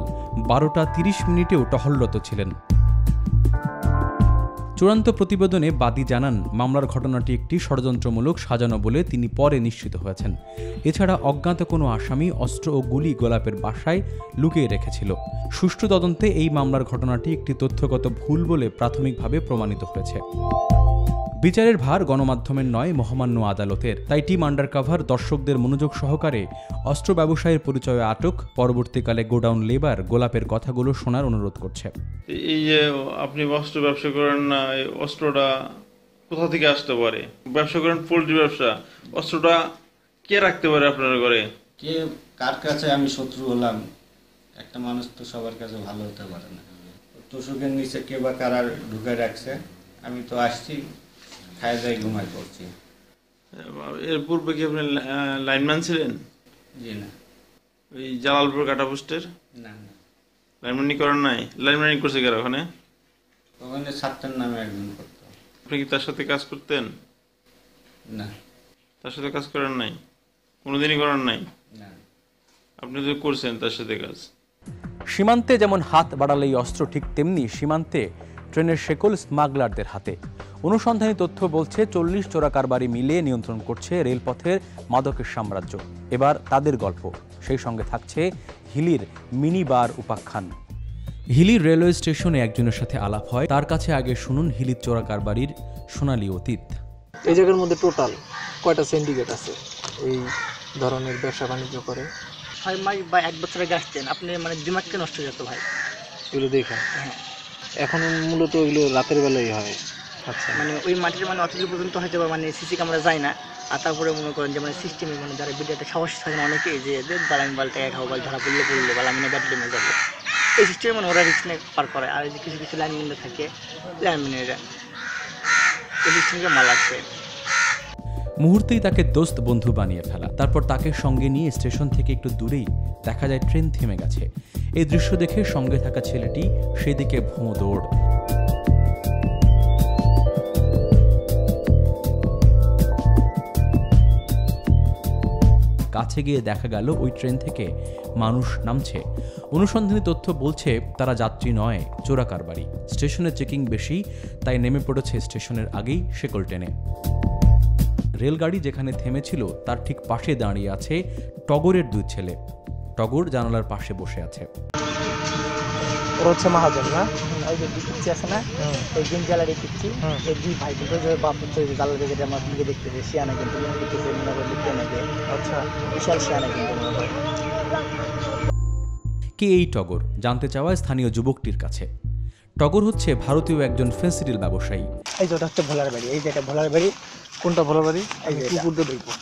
[SPEAKER 1] 12:30 টহলরত ছিলেন। চূড়ান্ত প্রতিবেদনে বাদী জানান মামলার ঘটনাটি একটি ষড়যন্ত্রমূলক সাজানো বলে তিনি পরে নিশ্চিত হয়েছেন। এছাড়া অজ্ঞাত কোনো আসামি অস্ত্র ও গুলি গোলাপের বাসায় লুকিয়ে রেখেছিল। সুষ্ঠু তদন্তে এই মামলার ঘটনাটি একটি তথ্যগত ভুল বলে প্রাথমিকভাবে প্রমাণিত হয়েছে। বিচারের ভার গণমাধ্যমের নয়, মহামান্য আদালতের। তাই টিম আন্ডারকভার দর্শকদের মনোযোগ সহকারে অস্ত্র ব্যবসায়ীর পরিচয়ে আটক, পরবর্তীকালে গোডাউন লেবার গোলাপের কথাগুলো শোনার অনুরোধ করছে।
[SPEAKER 12] এই যে আপনি অস্ত্র ব্যবসা করেন না, এই অস্ত্রটা কোথা থেকে আসতে পারে? ব্যবসা করেন পোল্ট্রি ব্যবসা, অস্ত্রটা কে রাখতে পারে আপনার ঘরে?
[SPEAKER 13] কে কার কাছে আমি শত্রু হলাম? একটা মানুষ তো সবার কাছে ভালো হতে পারে না। তোষকের নিচে কে বা কারা ঢুকে রাখছে। আমি তো আসছি, খায় যাই ঘুমাই পড়ছি।
[SPEAKER 12] এর পূর্বে কি আপনি লাইনম্যান ছিলেন?
[SPEAKER 13] জি না।
[SPEAKER 12] ওই জালালপুর কাটা পোস্টের?
[SPEAKER 13] না না,
[SPEAKER 12] লাইনম্যানি করেন নাই? লাইনম্যানি করছে কারা ওখানে?
[SPEAKER 13] ওখানে ছাত্রের নামে একজন করতো।
[SPEAKER 12] আপনি কি তার সাথে কাজ করতেন?
[SPEAKER 13] না।
[SPEAKER 12] তার সাথে কাজ করেন নাই? কোনোদিনই করেন নাই?
[SPEAKER 13] না।
[SPEAKER 12] আপনি তো করছেন তার সাথে কাজ।
[SPEAKER 1] সীমান্তে যেমন হাত বাড়ালেই অস্ত্র, ঠিক তেমনি সীমান্তে ট্রেনের শেকল স্মাগলারদের হাতে। অনুসন্ধানী তথ্য বলছে 40 চোরা কারবারি মিলে নিয়ন্ত্রণ করছে রেলপথের মাদকের সাম্রাজ্য। এবার তাদের গল্প, সেই সঙ্গে থাকছে হিলির মিনি বার উপাখ্যান। হিলির রেলওয়ে স্টেশনে একজনের সাথে আলাপ হয়। তার কাছে আগে শুনুন হিলির চোরা কারবারির সোনালী অতীত।
[SPEAKER 2] এই জায়গার মধ্যে টোটাল কয়টা সিন্ডিকেট আছে এই ধরনের ব্যবসা বাণিজ্য করে?
[SPEAKER 10] 6 মাস বা 1 বছর আগে আসতেন, আপনি মানে দিমাগকে নষ্ট হয়ে যেত ভাই
[SPEAKER 2] এগুলো দেখেন। এখন মূলত এগুলো রাতের বেলায় হয়। আচ্ছা,
[SPEAKER 10] মানে ওই মাটির মানে অতদূর পর্যন্ত হয়তো মানে সিসি ক্যামেরা যায় না। আর তারপরে মনে করেন যে মানে সিস্টেমে মানে যারা ভিডিওতে সাহস থাকে না অনেকেই যে দালামি বাল টাকা খাওয়া, ধরা পড়লে বাল আমি না ব্যাটলি নিয়ে যাবো, এই সিস্টেমে মানে ওরা রিস্ক নিয়ে পার করে। আর যে কিছু কিছু লাইনম্যানরা থাকে, লাইনম্যানেরা এই সিস্টেমকে মাল আসছে।
[SPEAKER 1] মুহূর্তেই তাকে দোস্ত বন্ধু বানিয়ে ফেলা। তারপর তাকে সঙ্গে নিয়ে স্টেশন থেকে একটু দূরেই দেখা যায় ট্রেন থেমে গেছে। এই দৃশ্য দেখে সঙ্গে থাকা ছেলেটি সেদিকে ভোঁ দৌড়। কাছে গিয়ে দেখা গেল ওই ট্রেন থেকে মানুষ নামছে। অনুসন্ধানী তথ্য বলছে তারা যাত্রী নয়, চোরা কারবারি। স্টেশনে চেকিং বেশি, তাই নেমে পড়েছে স্টেশনের আগেই শেকল টেনে। রেলগাড়ি যেখানে থেমেছিল তার ঠিক পাশে দাঁড়িয়ে আছে টগরের 2 ছেলে। টগর জানালার পাশে বসে আছে।
[SPEAKER 2] ওরা হচ্ছে মহাজন না, ওই যে পিচ্ছি আছে না, এই গেম জ্বালারি পিচ্ছি, এই 2 ভাই কিন্তু যে বাপ হচ্ছে জালার দিকে আমার দিকে দেখতেছে, শিয়ানা কিন্তু দেখতেছে মনে করে লিখতে নাকি। আচ্ছা, বিশাল শিয়ানা কিন্তু মনে করে।
[SPEAKER 1] কে এই টগর জানতে চাওয়া স্থানীয় যুবকটির কাছে। টগর হচ্ছে ভারতীয় একজন ফেন্সিডিল ব্যবসায়ী।
[SPEAKER 2] এই যে ওটা হচ্ছে ভোলার বাড়ি, এই যে এটা ভোলার বাড়ি। কোনটা ভোলার বাড়ি? এই যে কুকুর দিয়ে দেখবো,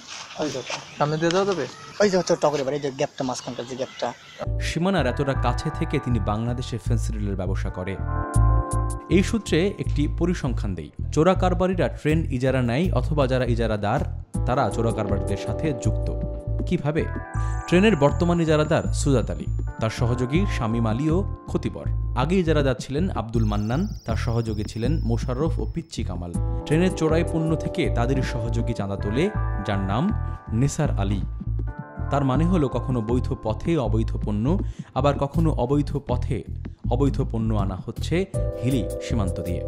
[SPEAKER 2] ওই যে সামনে দিয়ে যাওয়া যাবে। ওই যে হচ্ছে টগরের বাড়ি, যে গ্যাপটা মাঝখানকার যে গ্যাপটা।
[SPEAKER 1] সীমানার এতটা কাছে থেকে তিনি বাংলাদেশে ফেন্সিডিলের ব্যবসা করে। এই সূত্রে একটি পরিসংখ্যান দেই। চোরা কারবারিরা ট্রেন ইজারা নেয় অথবা যারা ইজারাদার তারা চোরা কারবারিদের সাথে যুক্ত। কিভাবে? ট্রেনের বর্তমান ইজারাদার সুজাত আলী, তার সহযোগী শামীম আলীও খতিবর। আগে ইজারাদার ছিলেন আব্দুল মান্নান, তার সহযোগী ছিলেন মোশাররফ ও পিচ্চি কামাল। ট্রেনের চোরাই পণ্য থেকে তাদের সহযোগী চাঁদা তোলে, যার নাম নিসার আলী। তার মানে হলো কখনো বৈধ পথে অবৈধ পণ্য, আবার কখনো অবৈধ পথে অবৈধ পণ্য আনা হচ্ছে হিলি সীমান্ত দিয়ে।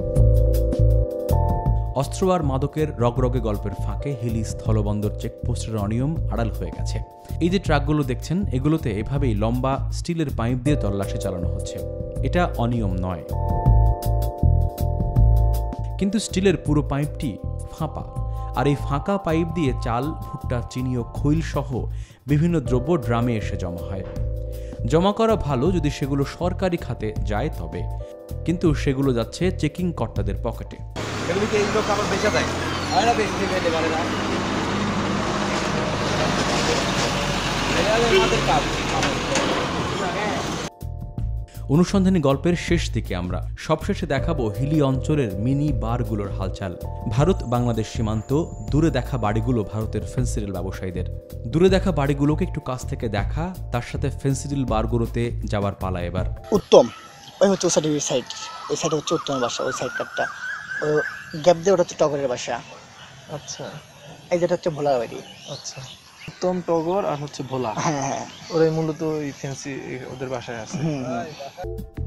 [SPEAKER 1] অস্ত্র আর মাদকের রগরগে গল্পের ফাঁকে হিলি স্থলবন্দর চেকপোস্টের অনিয়ম আড়াল হয়ে গেছে। এই যে ট্রাকগুলো দেখছেন, এগুলোতে এভাবেই লম্বা স্টিলের পাইপ দিয়ে তল্লাশি চালানো হচ্ছে। এটা অনিয়ম নয়, কিন্তু স্টিলের পুরো পাইপটি ফাঁপা, আর এই ফাঁকা পাইপ দিয়ে চাল, ভুট্টা, চিনি ও খৈল সহ বিভিন্ন দ্রব্য ড্রামে এসে জমা হয়। জমা করা ভালো যদি সেগুলো সরকারি খাতে যায় তবে, কিন্তু সেগুলো যাচ্ছে চেকিং কর্তাদের পকেটে। অনুসন্ধানী গল্পের শেষ দিকে আমরা সবশেষে দেখাবো হিলি অঞ্চলের মিনি বারগুলোর হালচাল। ভারত বাংলাদেশ সীমান্ত, দূরে দেখা বাড়িগুলো ভারতের ফেন্সিডিল ব্যবসায়ীদের। দূরে দেখা বাড়িগুলোকে একটু কাছ থেকে দেখা, তার সাথে ফেন্সিডিল বারগুলোতে যাওয়ার পালা এবার।
[SPEAKER 2] উত্তম, ওই হচ্ছে ওই সাইডের সাইড, ওই সাইডে হচ্ছে উত্তমের বাসা, ওই সাইড কাটটা গ্যাপ দিয়ে ওটা হচ্ছে টগরের বাসা। আচ্ছা, এই যেটা হচ্ছে ভোলার বাড়ি। আচ্ছা, উত্তম, টগর আর হচ্ছে ভোলা। হ্যাঁ হ্যাঁ, ওরাই মূলত ওই ফেন্সি ওদের বাসায় আছে।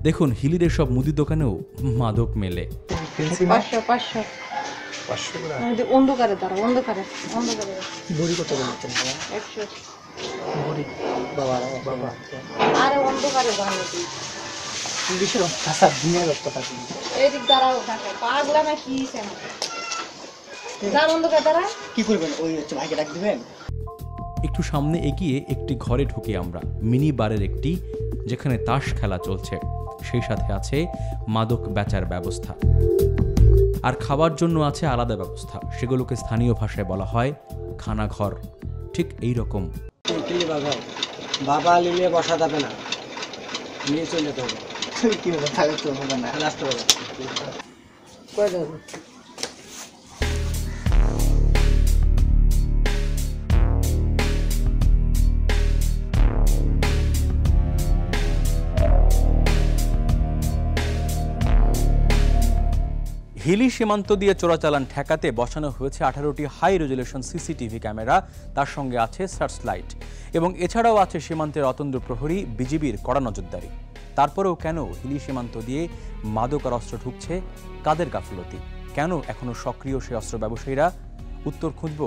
[SPEAKER 1] দেখুন, হিলির এসব মুদি দোকানেও মাদক মেলে।
[SPEAKER 7] 500 অন্ধকারে দাঁড়া, অন্ধকারে
[SPEAKER 2] বড়ি কত বলছেন?
[SPEAKER 7] 100
[SPEAKER 2] বড়ি বাবা বাবা,
[SPEAKER 7] আরে অন্ধকারে দাঁড়ানো
[SPEAKER 2] পুলিশের ভাষা দিনের কথা কি?
[SPEAKER 7] এই দিক দাঁড়াও, পাগলা না কি সেন দাঁড়া, অন্ধকারে দাঁড়া। কি করবেন? ওই হচ্ছে ভাইকে ডাক দিবেন।
[SPEAKER 1] একটু সামনে এগিয়ে একটি ঘরে ঢুকে আমরা, মিনি বারের একটি, যেখানে তাস খেলা চলছে, সেই সাথে আছে মাদক বেচার ব্যবস্থা, আর খাবার জন্য আছে আলাদা ব্যবস্থা। সেগুলোকে স্থানীয় ভাষায় বলা হয় খানাঘর। ঠিক এই রকম।
[SPEAKER 10] বাবা লিলে বসা যাবে না, নিয়ে চলে যেতে হবে।
[SPEAKER 2] কি হবে? তাহলে তো হবে না, রাস্তা হবে। কয় যাবে?
[SPEAKER 1] হিলি সীমান্ত দিয়ে চোরাচালান ঠেকাতে বসানো হয়েছে 18টি হাই রেজুলেশন সিসিটিভি ক্যামেরা, তার সঙ্গে আছে সার্চ লাইট, এবং এছাড়াও আছে সীমান্তের অতন্দ্র প্রহরী, বিজিবির কড়া নজরদারি। তারপরেও কেন হিলি সীমান্ত দিয়ে মাদক আর অস্ত্র ঢুকছে? কাদের গাফলতি? কেন এখনো সক্রিয় সেই অস্ত্র ব্যবসায়ীরা? উত্তর খুঁজব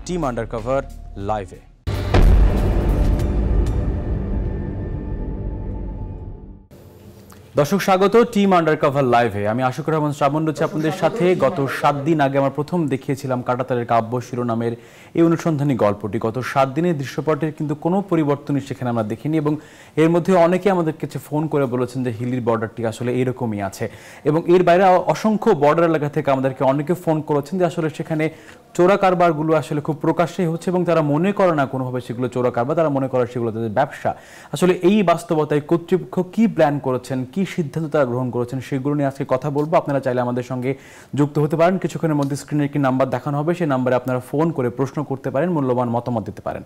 [SPEAKER 1] টিম আন্ডারকভার লাইভে। দর্শক স্বাগত টিম আন্ডারকভার লাইভে। আমি আশিকুর রহমান শ্রাবণ রয়েছে আপনাদের সাথে। গত 7 দিন আগে আমরা প্রথম দেখিয়েছিলাম কাঁটাতারের কাব্য শিরোনামের এই অনুসন্ধানী গল্পটি। গত 7 দিনের দৃশ্যপটের কিন্তু কোনো পরিবর্তনই সেখানে আমরা দেখিনি, এবং এর মধ্যে অনেকে আমাদের কাছে ফোন করে বলেছেন যে হিলির বর্ডারটি আসলে এরকমই আছে, এবং এর বাইরে অসংখ্য বর্ডার এলাকা থেকে আমাদেরকে অনেকে ফোন করেছেন যে আসলে সেখানে চোরা কারবারগুলো আসলে খুব প্রকাশ্যেই হচ্ছে, এবং তারা মনে করে না কোনোভাবে সেগুলো চোরা কারবার, তারা মনে করে সেগুলো তাদের ব্যবসা। আসলে এই বাস্তবতায় কর্তৃপক্ষ কি প্ল্যান করেছেন, কি সিদ্ধান্ত তারা গ্রহণ করেছেন, সেগুলো নিয়ে আজকে কথা বলবো। আপনারা চাইলে আমাদের সঙ্গে যুক্ত হতে পারেন। কিছুক্ষণের মধ্যে স্ক্রিনে একটি নাম্বার দেখানো হবে, সেই নাম্বারে আপনারা ফোন করে প্রশ্ন করতে পারেন, মূল্যবান মতামত দিতে পারেন।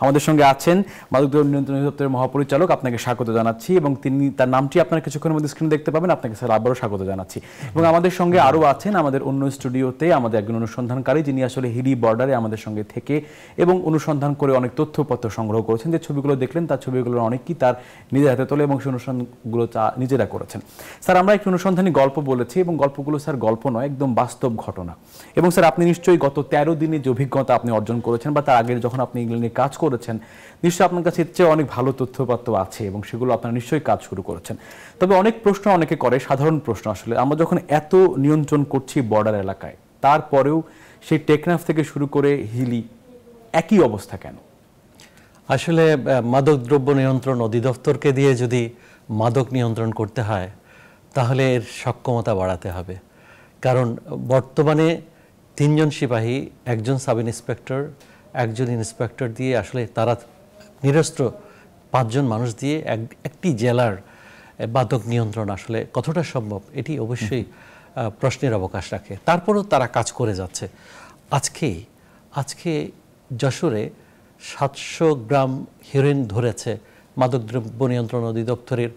[SPEAKER 1] আমাদের সঙ্গে আছেন মাদকদ্রব্য নিয়ন্ত্রণ অধিদপ্তরের মহাপরিচালক, আপনাকে স্বাগত জানাচ্ছি, এবং তিনি তার নামটি আপনারা কিছুক্ষণের মধ্যে স্ক্রিনে দেখতে পাবেন। আপনাকে স্যার আবারও স্বাগত জানাচ্ছি। এবং আমাদের সঙ্গে আরও আছেন আমাদের অন্য স্টুডিওতে আমাদের একজন অনুসন্ধানকারী, যিনি আসলে হিলি বর্ডারে আমাদের সঙ্গে থেকে এবং অনুসন্ধান করে অনেক তথ্যপত্র সংগ্রহ করেছেন। যে ছবিগুলো দেখলেন তার ছবিগুলোর অনেকই তার নিজের হাতে তোলে, এবং সেই অনুষ্ঠানগুলো নিজের যেটা করেছেন। স্যার আমরা একটু অনুসন্ধানী গল্প বলেছি এবং গল্পগুলো স্যার গল্প নয়, একদম বাস্তব ঘটনা। এবং স্যার আপনি নিশ্চয়ই গত 13 দিনের যে অভিজ্ঞতা আপনি অর্জন করেছেন বা তার আগের যখন আপনি এগুলো নিয়ে কাজ করেছেন, নিশ্চয়ই আপনার কাছে এর চেয়ে অনেক ভালো তথ্যপাত্র আছে এবং সেগুলো আপনারা নিশ্চয়ই কাজ শুরু করেছেন। তবে অনেক প্রশ্ন অনেকে করে, সাধারণ প্রশ্ন আসলে, আমরা যখন এত নিয়ন্ত্রণ করছি বর্ডার এলাকায়, তারপরেও সেই টেকনাফ থেকে শুরু করে হিলি একই অবস্থা কেন?
[SPEAKER 14] আসলে মাদকদ্রব্য নিয়ন্ত্রণ অধিদপ্তরকে দিয়ে যদি মাদক নিয়ন্ত্রণ করতে হয় তাহলে এর সক্ষমতা বাড়াতে হবে। কারণ বর্তমানে 3 জন সিপাহী, 1 জন সাব ইন্সপেক্টর, 1 জন ইন্সপেক্টর দিয়ে আসলে তারা নিরস্ত্র 5 জন মানুষ দিয়ে একটি জেলার মাদক নিয়ন্ত্রণ আসলে কতটা সম্ভব এটি অবশ্যই প্রশ্নের অবকাশ রাখে। তারপরেও তারা কাজ করে যাচ্ছে। আজকে যশোরে 700 গ্রাম হেরোইন ধরেছে মাদকদ্রব্য নিয়ন্ত্রণ অধিদপ্তরের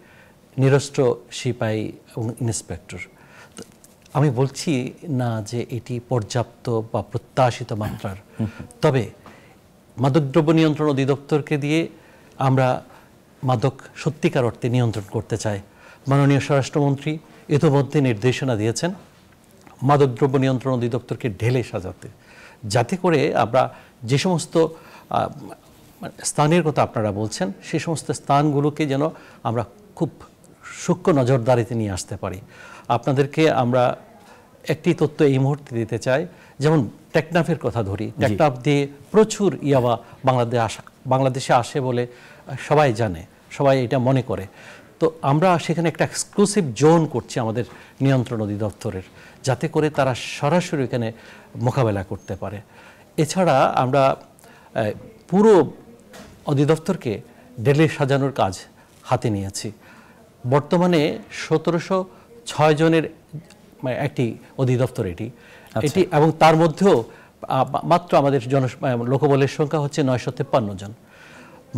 [SPEAKER 14] নিরস্ত্র সিপাহী এবং ইন্সপেক্টর। আমি বলছি না যে এটি পর্যাপ্ত বা প্রত্যাশিত মাত্রার, তবে মাদকদ্রব্য নিয়ন্ত্রণ অধিদপ্তরকে দিয়ে আমরা মাদক সত্যিকার অর্থে নিয়ন্ত্রণ করতে চাই। মাননীয় স্বরাষ্ট্রমন্ত্রী ইতিমধ্যে নির্দেশনা দিয়েছেন মাদকদ্রব্য নিয়ন্ত্রণ অধিদপ্তরকে ঢেলে সাজাতে, যাতে করে আমরা যে সমস্ত স্থানের কথা আপনারা বলছেন সেই সমস্ত স্থানগুলোকে যেন আমরা খুব সূক্ষ্ম নজরদারিতে নিয়ে আসতে পারি। আপনাদেরকে আমরা একটি তথ্য এই মুহূর্তে দিতে চাই, যেমন টেকনাফের কথা ধরি। টেকনাফ দিয়ে প্রচুর ইয়াবা বাংলাদেশে আসে বলে সবাই জানে, সবাই এটা মনে করে। তো আমরা সেখানে একটা এক্সক্লুসিভ জোন করছি আমাদের নিয়ন্ত্রণ অধিদপ্তরের, যাতে করে তারা সরাসরি এখানে মোকাবেলা করতে পারে। এছাড়া আমরা পুরো অধিদপ্তরকে ঢেলে সাজানোর কাজ হাতে নিয়েছি। বর্তমানে 1706 জনের একটি অধিদপ্তর এটি, এবং তার মধ্যেও মাত্র আমাদের লোকবলের সংখ্যা হচ্ছে 953 জন।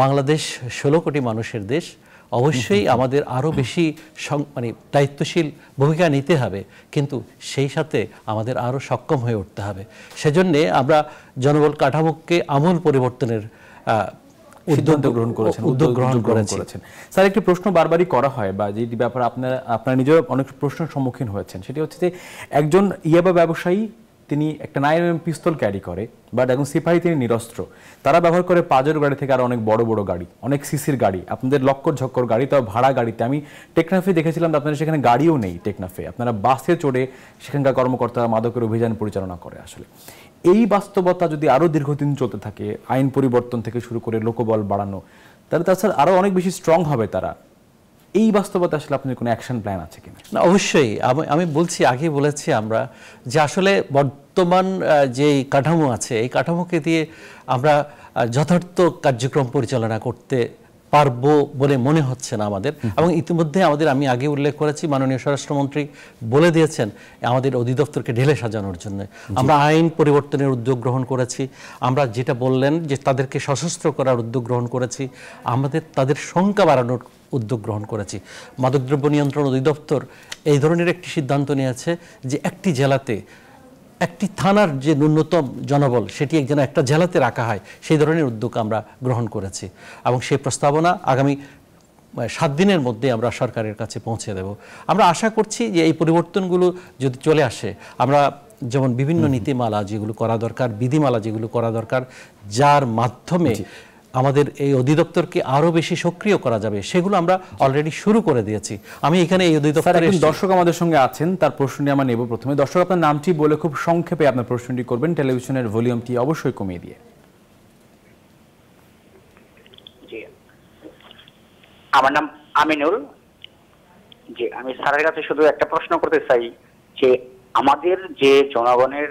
[SPEAKER 14] বাংলাদেশ 16 কোটি মানুষের দেশ, অবশ্যই আমাদের আরও বেশি দায়িত্বশীল ভূমিকা নিতে হবে, কিন্তু সেই সাথে আমাদের আরও সক্ষম হয়ে উঠতে হবে। সেজন্যে আমরা জনবল কাঠামোকে আমূল পরিবর্তনের উদ্যোগ গ্রহণ করেছেন।
[SPEAKER 1] স্যার একটি প্রশ্ন বারবারই করা হয় বা যে ব্যাপারে আপনারা নিজেও অনেক প্রশ্নের সম্মুখীন হয়েছেন, সেটি হচ্ছে যে একজন ইয়াবা ব্যবসায়ী তিনি একটা 9mm পিস্তল ক্যারি করে, বাট একজন সিপাহী তিনি নিরস্ত্র। তারা ব্যবহার করে পাজেরো গাড়ি থেকে আরো অনেক বড় বড় গাড়ি, অনেক সিসির গাড়ি, আপনাদের লক্কর ঝক্কর গাড়ি, তাও ভাড়া গাড়িতে। আমি টেকনাফে দেখেছিলাম আপনাদের সেখানে গাড়িও নেই টেকনাফে, আপনারা বাসে চড়ে সেখানকার কর্মকর্তারা মাদকের অভিযান পরিচালনা করে। আসলে এই বাস্তবতা যদি আরো দীর্ঘদিন চলতে থাকে, আইন পরিবর্তন থেকে শুরু করে লোকবল বাড়ানো, তাহলে তাছাড়া আরো অনেক বেশি স্ট্রং হবে তারা। এই বাস্তবতা আসলে আপনাদের কোনো অ্যাকশন প্ল্যান আছে কিনা?
[SPEAKER 14] না, অবশ্যই। আমি বলছি, আগে বলেছি আমরা যে আসলে বর্তমান যে কাঠামো আছে এই কাঠামোকে দিয়ে আমরা যথার্থ কার্যক্রম পরিচালনা করতে পারবো বলে মনে হচ্ছে না আমাদের। এবং ইতিমধ্যে আমি আগে উল্লেখ করেছি, মাননীয় স্বরাষ্ট্রমন্ত্রী বলে দিয়েছেন আমাদের অধিদপ্তরকে ঢেলে সাজানোর জন্য। আমরা আইন পরিবর্তনের উদ্যোগ গ্রহণ করেছি, আমরা যেটা বললেন যে তাদেরকে সশস্ত্র করার উদ্যোগ গ্রহণ করেছি, তাদের সংখ্যা বাড়ানোর উদ্যোগ গ্রহণ করেছি। মাদকদ্রব্য নিয়ন্ত্রণ অধিদপ্তর এই ধরনের একটি সিদ্ধান্ত নিয়েছে যে একটি জেলাতে, একটি থানার যে ন্যূনতম জনবল সেটি যেন একটা জেলাতে রাখা হয়, সেই ধরনের উদ্যোগ আমরা গ্রহণ করেছি। এবং সেই প্রস্তাবনা আগামী 7 দিনের মধ্যে আমরা সরকারের কাছে পৌঁছে দেব। আমরা আশা করছি যে এই পরিবর্তনগুলো যদি চলে আসে, আমরা যেমন বিভিন্ন নীতিমালা যেগুলো করা দরকার, বিধিমালা যেগুলো করা দরকার, যার মাধ্যমে আমাদের এই অধিদপ্তরকে আরো বেশি সক্রিয় করা যাবে, সেগুলো আমরা অলরেডি শুরু করে দিয়েছি। আমি এখানে এই অধিদপ্তরের
[SPEAKER 1] দর্শক আমাদের সঙ্গে আছেন, তার প্রশ্নটি আমরা নেব। প্রথমে দর্শক আপনার নামটি বলে খুব সংক্ষেপে আপনার প্রশ্নটি করবেন, টেলিভিশনের ভলিউমটি অবশ্যই কমিয়ে দিয়ে।
[SPEAKER 15] জি, আমার নাম আমিনুল। জি, আমি স্যারের কাছে শুধু একটা প্রশ্ন করতে চাই যে আমাদের যে জনগণের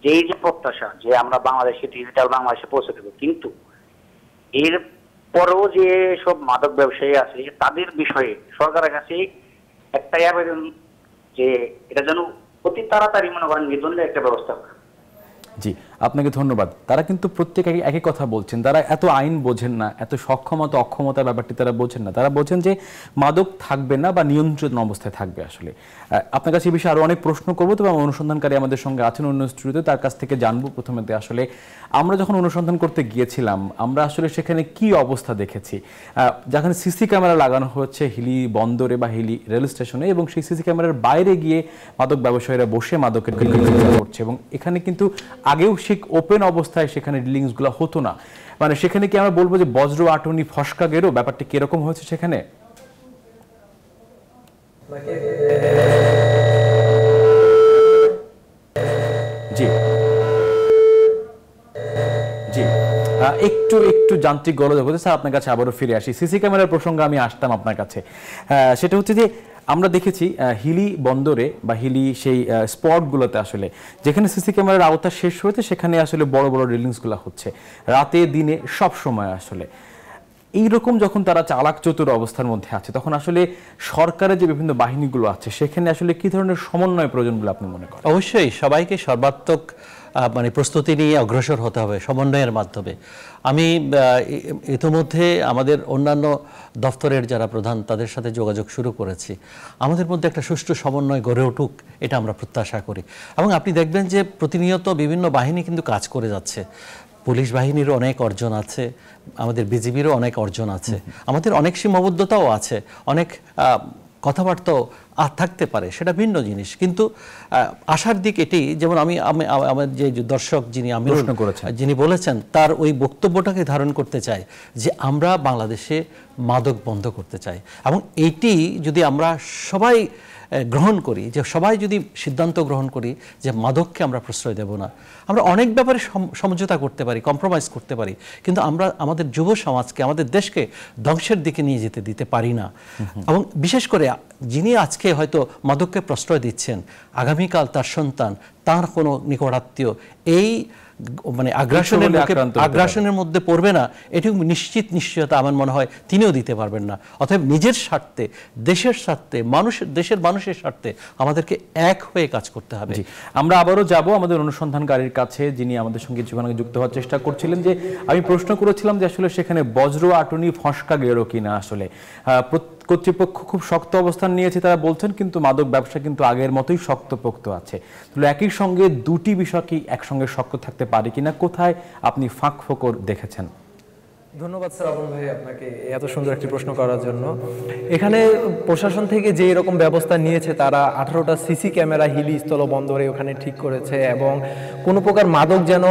[SPEAKER 15] যে প্রত্যাশা যে আমরা বাংলাদেশে ডিজিটাল বাংলাদেশে পৌঁছে দেবো, কিন্তু এর পরেও যে সব মাদক ব্যবসায়ী আছে তাদের বিষয়ে সরকারের কাছে একটাই আবেদন যে এটা যেন অতি তাড়াতাড়ি মনে করেন নিধনের একটা ব্যবস্থা।
[SPEAKER 1] জি, আপনাকে ধন্যবাদ। তারা কিন্তু প্রত্যেকে একই কথা বলছেন, তারা এত আইন বোঝেন না, এত সক্ষমতা অক্ষমতার ব্যাপারটি তারা বোঝেন না। তারা বোঝেন যে মাদক থাকবে না বা নিয়ন্ত্রিত অবস্থায় থাকবে। আসলে আপনার কাছে এই বিষয়ে আরও অনেক প্রশ্ন করবো, তবে অনুসন্ধানকারী আমাদের সঙ্গে আছেন অন্য স্টুডিওতে, তার কাছ থেকে জানবো প্রথমেতে আসলে আমরা যখন অনুসন্ধান করতে গিয়েছিলাম আমরা আসলে সেখানে কি অবস্থা দেখেছি। যেখানে সিসি ক্যামেরা লাগানো হচ্ছে হিলি বন্দরে বা হিলি রেল স্টেশনে, এবং সেই সিসি ক্যামেরার বাইরে গিয়ে মাদক ব্যবসায়ীরা বসে মাদকের করছে, এবং এখানে কিন্তু আগেও ঠিক ওপেন অবস্থায় সেখানে ডিলিংসগুলো হতো না। মানে সেখানে কি আমরা বলবো যে বজ্র আটুনি ফসকা গেরো, ব্যাপারটি কিরকম হয়েছে সেখানে? জি জি, একটু যান্ত্রিক গোলযোগ হচ্ছে স্যার। আপনার কাছে আবারও ফিরে আসি, সিসি ক্যামেরার প্রসঙ্গে আমি আসতাম আপনার কাছে। সেটা হচ্ছে যে আমরা দেখেছি হিলি বন্দরে বা হিলি সেই স্পটগুলোতে আসলে যেখানে সিসি ক্যামেরার আওতা শেষ হয়েছে সেখানে আসলে বড় বড় রিলিংসগুলো হচ্ছে রাতে দিনে সব সময়। আসলে এইরকম যখন তারা চালাক চতুর অবস্থার মধ্যে আছে, তখন আসলে সরকারের যে বিভিন্ন বাহিনীগুলো আছে সেখানে আসলে কি ধরনের সমন্বয় প্রয়োজন বলে আপনি মনে করেন?
[SPEAKER 14] অবশ্যই সবাইকে সর্বাত্মক মানে প্রস্তুতি নিয়ে অগ্রসর হতে হবে সমন্বয়ের মাধ্যমে। আমি ইতিমধ্যে আমাদের অন্যান্য দপ্তরের যারা প্রধান তাদের সাথে যোগাযোগ শুরু করেছি। আমাদের মধ্যে একটা সুষ্ঠু সমন্বয় গড়ে উঠুক, এটা আমরা প্রত্যাশা করি। এবং আপনি দেখবেন যে প্রতিনিয়ত বিভিন্ন বাহিনী কিন্তু কাজ করে যাচ্ছে। পুলিশ বাহিনীরও অনেক অর্জন আছে, আমাদের বিজিবিরও অনেক অর্জন আছে, আমাদের অনেক সীমাবদ্ধতাও আছে, অনেক কথাবার্তাও থাকতে পারে, সেটা ভিন্ন জিনিস। কিন্তু আশার দিক এটি, যেমন আমার যে দর্শক যিনি বলেছেন তার ওই বক্তব্যটাকে ধারণ করতে চাই যে আমরা বাংলাদেশে মাদক বন্ধ করতে চাই, এবং এইটি যদি আমরা সবাই গ্রহণ করি, যে সবাই যদি সিদ্ধান্ত গ্রহণ করি যে মাদককে আমরা প্রশ্রয় দেব না, আমরা অনেক ব্যাপারে সমঝোতা করতে পারি, কম্প্রোমাইজ করতে পারি, কিন্তু আমরা আমাদের যুব সমাজকে, আমাদের দেশকে ধ্বংসের দিকে নিয়ে যেতে দিতে পারি না। এবং বিশেষ করে যিনি আজকে হয়তো মাদককে প্রশ্রয় দিচ্ছেন, আগামীকাল তার সন্তান, তার কোনো নিকটাত্মীয় এই মানে আগ্রাসনের মধ্যে পড়বে না, এটি নিশ্চয়তা আমার মনে হয় তিনিও দিতে পারবেন না। অতএব নিজের স্বার্থে, দেশের স্বার্থে, দেশের মানুষের স্বার্থে আমাদেরকে এক হয়ে কাজ করতে হবে।
[SPEAKER 1] আমরা আবারও যাব আমাদের অনুসন্ধানকারীর কাছে, যিনি আমাদের সঙ্গে যুক্ত হওয়ার চেষ্টা করছিলেন। যে আমি প্রশ্ন করেছিলাম যে আসলে সেখানে বজ্র আটুনি ফসকা গেরো কিনা। আসলে কর্তৃপক্ষ খুব শক্ত অবস্থান নিয়েছে তারা বলছেন, কিন্তু মাদক ব্যবসা কিন্তু আগের মতোই শক্তপোক্ত আছে। তাহলে একই সঙ্গে দুটি বিষয় কি একসঙ্গে শক্ত থাকতে পারে কিনা, কোথায় আপনি ফাঁক ফোকর দেখেছেন?
[SPEAKER 16] ধন্যবাদ শ্রাবণ ভাই আপনাকে এত সুন্দর একটি প্রশ্ন করার জন্য। এখানে প্রশাসন থেকে যে এরকম ব্যবস্থা নিয়েছে, তারা 18টা সিসি ক্যামেরা হিলি স্থলবন্দরে ওখানে ঠিক করেছে, এবং কোনো প্রকার মাদক যেন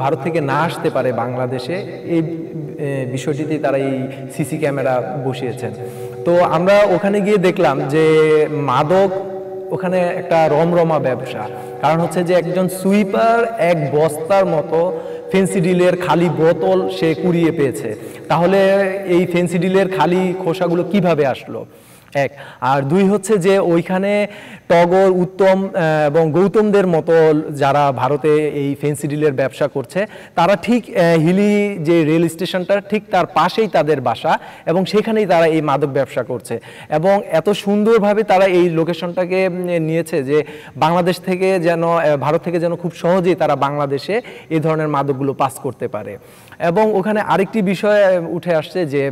[SPEAKER 16] ভারত থেকে না আসতে পারে বাংলাদেশে, এই বিষয়টিতে তারা এই সিসি ক্যামেরা বসিয়েছেন। তো আমরা ওখানে গিয়ে দেখলাম যে মাদক ওখানে একটা রমরমা ব্যবসা। কারণ হচ্ছে যে একজন সুইপার এক বস্তার মতো ফেন্সিডিলের খালি বোতল সে কুড়িয়ে পেয়েছে, তাহলে এই ফেন্সিডিলের খালি খোসাগুলো কিভাবে আসলো? এক। আর দুই হচ্ছে যে ওইখানে টগর, উত্তম এবং গৌতমদের মতো যারা ভারতে এই ফেন্সিডিলের ব্যবসা করছে, তারা ঠিক হিলি যে রেল স্টেশনটা ঠিক তার পাশেই তাদের বাসা, এবং সেখানেই তারা এই মাদক ব্যবসা করছে। এবং এত সুন্দরভাবে তারা এই লোকেশনটাকে নিয়েছে যে বাংলাদেশ থেকে যেন, ভারত থেকে যেন খুব সহজেই তারা বাংলাদেশে এই ধরনের মাদকগুলো পাস করতে পারে। এবং ওখানে আরেকটি বিষয় উঠে আসছে যে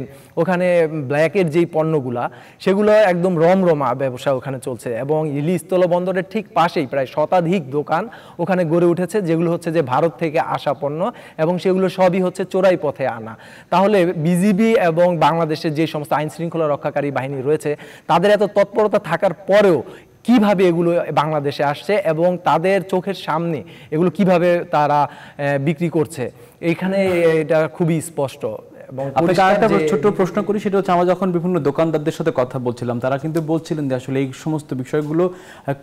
[SPEAKER 16] ওখানে ব্ল্যাকের যেই পণ্যগুলা, সেগুলো একদম রমরমা ব্যবসা ওখানে চলছে, এবং ইলি স্থলবন্দরের ঠিক পাশেই প্রায় শতাধিক দোকান ওখানে গড়ে উঠেছে, যেগুলো হচ্ছে যে ভারত থেকে আসা পণ্য, এবং সেগুলো সবই হচ্ছে চোরাই পথে আনা। তাহলে বিজিবি এবং বাংলাদেশের যে সমস্ত আইন শৃঙ্খলা রক্ষাকারী বাহিনী রয়েছে, তাদের এত তৎপরতা থাকার পরেও কিভাবে এগুলো বাংলাদেশে আসছে এবং তাদের চোখের সামনে এগুলো কিভাবে তারা বিক্রি করছে, এইখানে এটা খুবই স্পষ্ট।
[SPEAKER 1] আপনাকে আরেকটা ছোট্ট প্রশ্ন করি, সেটা হচ্ছে আমরা যখন বিভিন্ন দোকানদারদের সাথে কথা বলছিলাম, তারা কিন্তু বলছিলেন যে আসলে এই সমস্ত বিষয়গুলো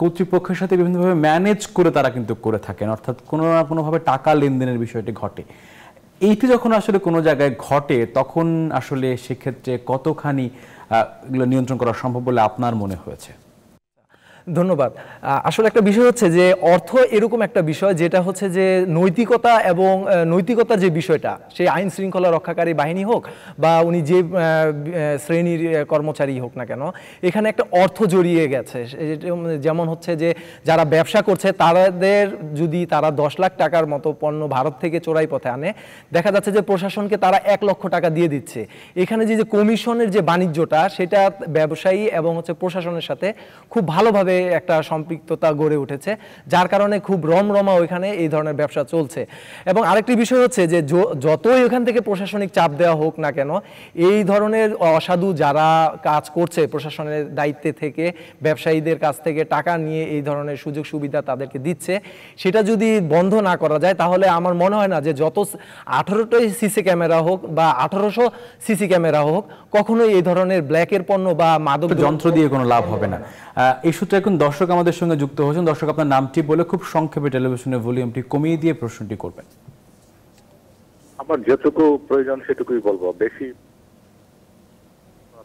[SPEAKER 1] কর্তৃপক্ষের সাথে বিভিন্নভাবে ম্যানেজ করে তারা কিন্তু করে থাকেন, অর্থাৎ কোনো না কোনোভাবে টাকা লেনদেনের বিষয়টি ঘটে। এইটি যখন আসলে কোনো জায়গায় ঘটে, তখন আসলে সেক্ষেত্রে কতখানি এগুলো নিয়ন্ত্রণ করা সম্ভব বলে আপনার মনে হয়েছে?
[SPEAKER 16] ধন্যবাদ। আসলে একটা বিষয় হচ্ছে যে অর্থ এরকম একটা বিষয় যেটা হচ্ছে যে নৈতিকতা এবং নৈতিকতার যে বিষয়টা, সেই আইন শৃঙ্খলা রক্ষাকারী বাহিনী হোক বা উনি যে শ্রেণীর কর্মচারী হোক না কেন, এখানে একটা অর্থ জড়িয়ে গেছে। যেমন হচ্ছে যে যারা ব্যবসা করছে তাদের যদি তারা 10 লাখ টাকার মতো পণ্য ভারত থেকে চোরাই পথে আনে, দেখা যাচ্ছে যে প্রশাসনকে তারা 1 লক্ষ টাকা দিয়ে দিচ্ছে। এখানে যে কমিশনের যে বাণিজ্যটা, সেটা ব্যবসায়ী এবং হচ্ছে প্রশাসনের সাথে খুব ভালোভাবে একটা সম্পৃক্ততা গড়ে উঠেছে, যার কারণে খুব রমরমা ওইখানে এই ধরনের ব্যবসা চলছে। এবং আরেকটি বিষয় হচ্ছে যে যতই ওইখান থেকে প্রশাসনিক চাপ দেওয়া হোক না কেন, এই ধরনের অসাধু যারা কাজ করছে প্রশাসনের দায়িত্বে থেকে ব্যবসায়ীদের কাছ থেকে টাকা নিয়ে এই ধরনের সুযোগ সুবিধা তাদেরকে দিচ্ছে, সেটা যদি বন্ধ না করা যায় তাহলে আমার মনে হয় না যে যত 18টাই সিসি ক্যামেরা হোক বা 1800 সিসি ক্যামেরা হোক, কখনোই এই ধরনের ব্ল্যাকের পণ্য বা মাদক
[SPEAKER 1] যন্ত্র দিয়ে কোনো লাভ হবে না। এই সূত্রে এখন দর্শক আমাদের সঙ্গে যুক্ত হয়েছেন। দর্শক, আপনার নামটি বলে খুব সংক্ষেপে টেলিভিশনের ভলিউমটি কমিয়ে দিয়ে প্রশ্নটি করবেন।
[SPEAKER 17] আমার যেটুকু প্রয়োজন সেটুকুই বলবো, বেশি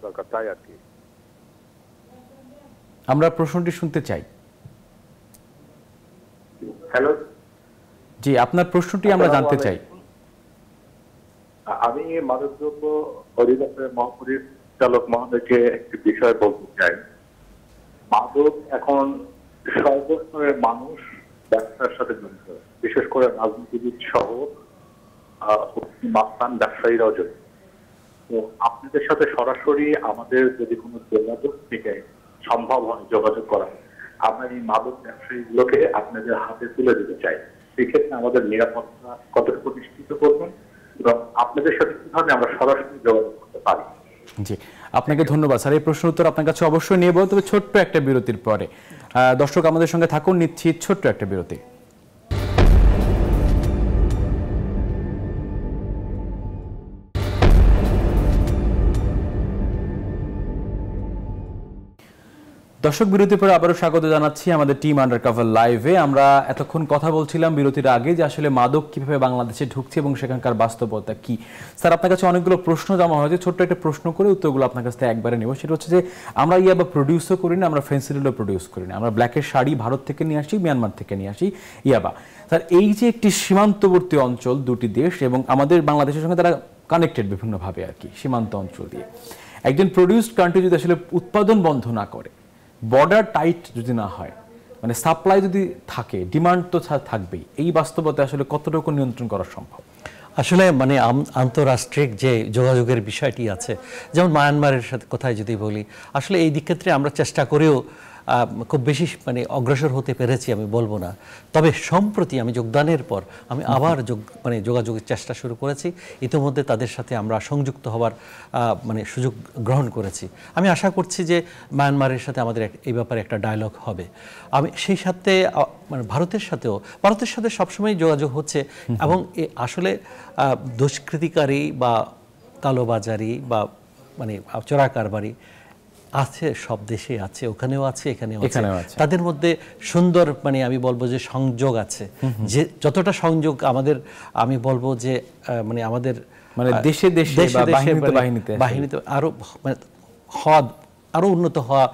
[SPEAKER 17] দরকার তাই আর কি।
[SPEAKER 1] আমরা প্রশ্নটি শুনতে চাই।
[SPEAKER 17] হ্যালো,
[SPEAKER 1] জি, আপনার প্রশ্নটি আমরা জানতে চাই।
[SPEAKER 17] আমি মাদকদ্রব্য অধিদপ্তরের মহাপরিচালক মহোদয়কে একটি বিষয় বলতে চাই। মাদক এখন সর্বস্তরের মানুষ ব্যবসার সাথে জড়িত, বিশেষ করে রাজনীতিবিদ সহ মাস্তান ব্যবসায়ীরাও জড়িত। তো আপনাদের সাথে সরাসরি আমাদের যদি কোনো যোগাযোগ থেকে সম্ভব হয় যোগাযোগ করা, আমরা এই মাদক ব্যবসায়ীগুলোকে আপনাদের হাতে তুলে দিতে চাই। সেক্ষেত্রে আমাদের নিরাপত্তা কতটুকু নিশ্চিত করবেন এবং আপনাদের সাথে কিভাবে আমরা সরাসরি যোগাযোগ করতে পারি।
[SPEAKER 1] জি, আপনাকে ধন্যবাদ স্যার। এই প্রশ্ন উত্তর আপনার কাছে অবশ্যই নেব, তবে ছোট্ট একটা বিরতির পরে। দর্শক আমাদের সঙ্গে থাকুন, নিচ্ছি ছোট্ট একটা বিরতি। দর্শক, বিরতির পরে আবারও স্বাগত জানাচ্ছি আমাদের টিম আন্ডারকভার লাইভে। আমরা এতক্ষণ কথা বলছিলাম বিরতির আগে যে আসলে মাদক কিভাবে বাংলাদেশে ঢুকছে এবং সেখানকার বাস্তবতা কি। স্যার, আপনার কাছে অনেকগুলো প্রশ্ন জমা হয়েছে, ছোট্ট একটা প্রশ্ন করে উত্তরগুলো আপনার কাছ থেকে একবারে নেব। সেটা হচ্ছে যে আমরা ইয়াবা প্রডিউসও করি না, আমরা ফেন্সিডিলও প্রডিউস করি না, আমরা ব্ল্যাকের শাড়ি ভারত থেকে নিয়ে আসি, মিয়ানমার থেকে নিয়ে আসি ইয়াবা। স্যার, এই যে একটি সীমান্তবর্তী অঞ্চল, দুটি দেশ এবং আমাদের বাংলাদেশের সঙ্গে তারা কানেক্টেড বিভিন্নভাবে আর কি, সীমান্ত অঞ্চল দিয়ে। একজন প্রডিউসড কান্ট্রি যদি আসলে উৎপাদন বন্ধ না করে, বর্ডার টাইট যদি না হয়, মানে সাপ্লাই যদি থাকে, ডিমান্ড তো থাকবেই, এই বাস্তবতা আসলে কতটুকু নিয়ন্ত্রণ করা সম্ভব?
[SPEAKER 14] আসলে মানে আন্তঃরাষ্ট্রিক যে যোগাযোগের বিষয়টি আছে, যেমন মায়ানমারের সাথে কথায় যদি বলি, আসলে এই দিক ক্ষেত্রে আমরা চেষ্টা করেও খুব বেশি মানে অগ্রসর হতে পেরেছি আমি বলবো না। তবে সম্প্রতি আমি যোগদানের পর আমি আবার যোগাযোগের চেষ্টা শুরু করেছি। ইতিমধ্যে তাদের সাথে আমরা সংযুক্ত হওয়ার মানে সুযোগ গ্রহণ করেছি। আমি আশা করছি যে মায়ানমারের সাথে আমাদের এই ব্যাপারে একটা ডায়লগ হবে। আমি সেই সাথে মানে ভারতের সাথে সবসময় যোগাযোগ হচ্ছে এবং আসলে দুষ্কৃতিকারী বা কালোবাজারি বা মানে চোরা কারবারি আছে, সব দেশে আছে, ওখানেও আছে, এখানেও আছে। তাদের মধ্যে সুন্দর মানে আমি বলবো যে সংযোগ আছে, যে যতটা সংযোগ আমাদের, আমি বলবো যে মানে আমাদের
[SPEAKER 1] মানে দেশে বাহিনীতে
[SPEAKER 14] আরো মানে আরো উন্নত হওয়া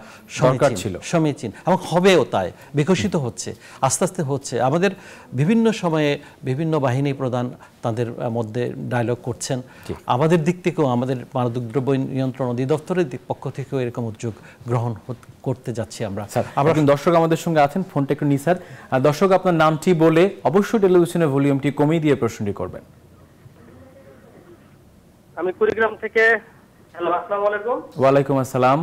[SPEAKER 14] দরকার ছিল, সমীচীন এবং হবেও, তাই বিকশিত হচ্ছে, আস্তে আস্তে হচ্ছে। আমাদের বিভিন্ন সময়ে বিভিন্ন বাহিনী প্রধান তাদের মধ্যে ডায়লগ করছেন। আমাদের দিক থেকেও, আমাদের মাদকদ্রব্য নিয়ন্ত্রণ অধিদপ্তরের পক্ষ থেকেও এরকম উদ্যোগ গ্রহণ করতে যাচ্ছি আমরা।
[SPEAKER 1] দর্শক আমাদের সঙ্গে আছেন, ফোনটা একটু নিই স্যার। দর্শক, আপনার নামটি বলে অবশ্যই টেলিভিশনের ভলিউমটি কমিয়ে দিয়ে প্রশ্নটি করবেন।
[SPEAKER 18] আমি কুড়িগ্রাম থেকে। হ্যালো, আসসালামু আলাইকুম।
[SPEAKER 1] ওয়ালাইকুম আসসালাম।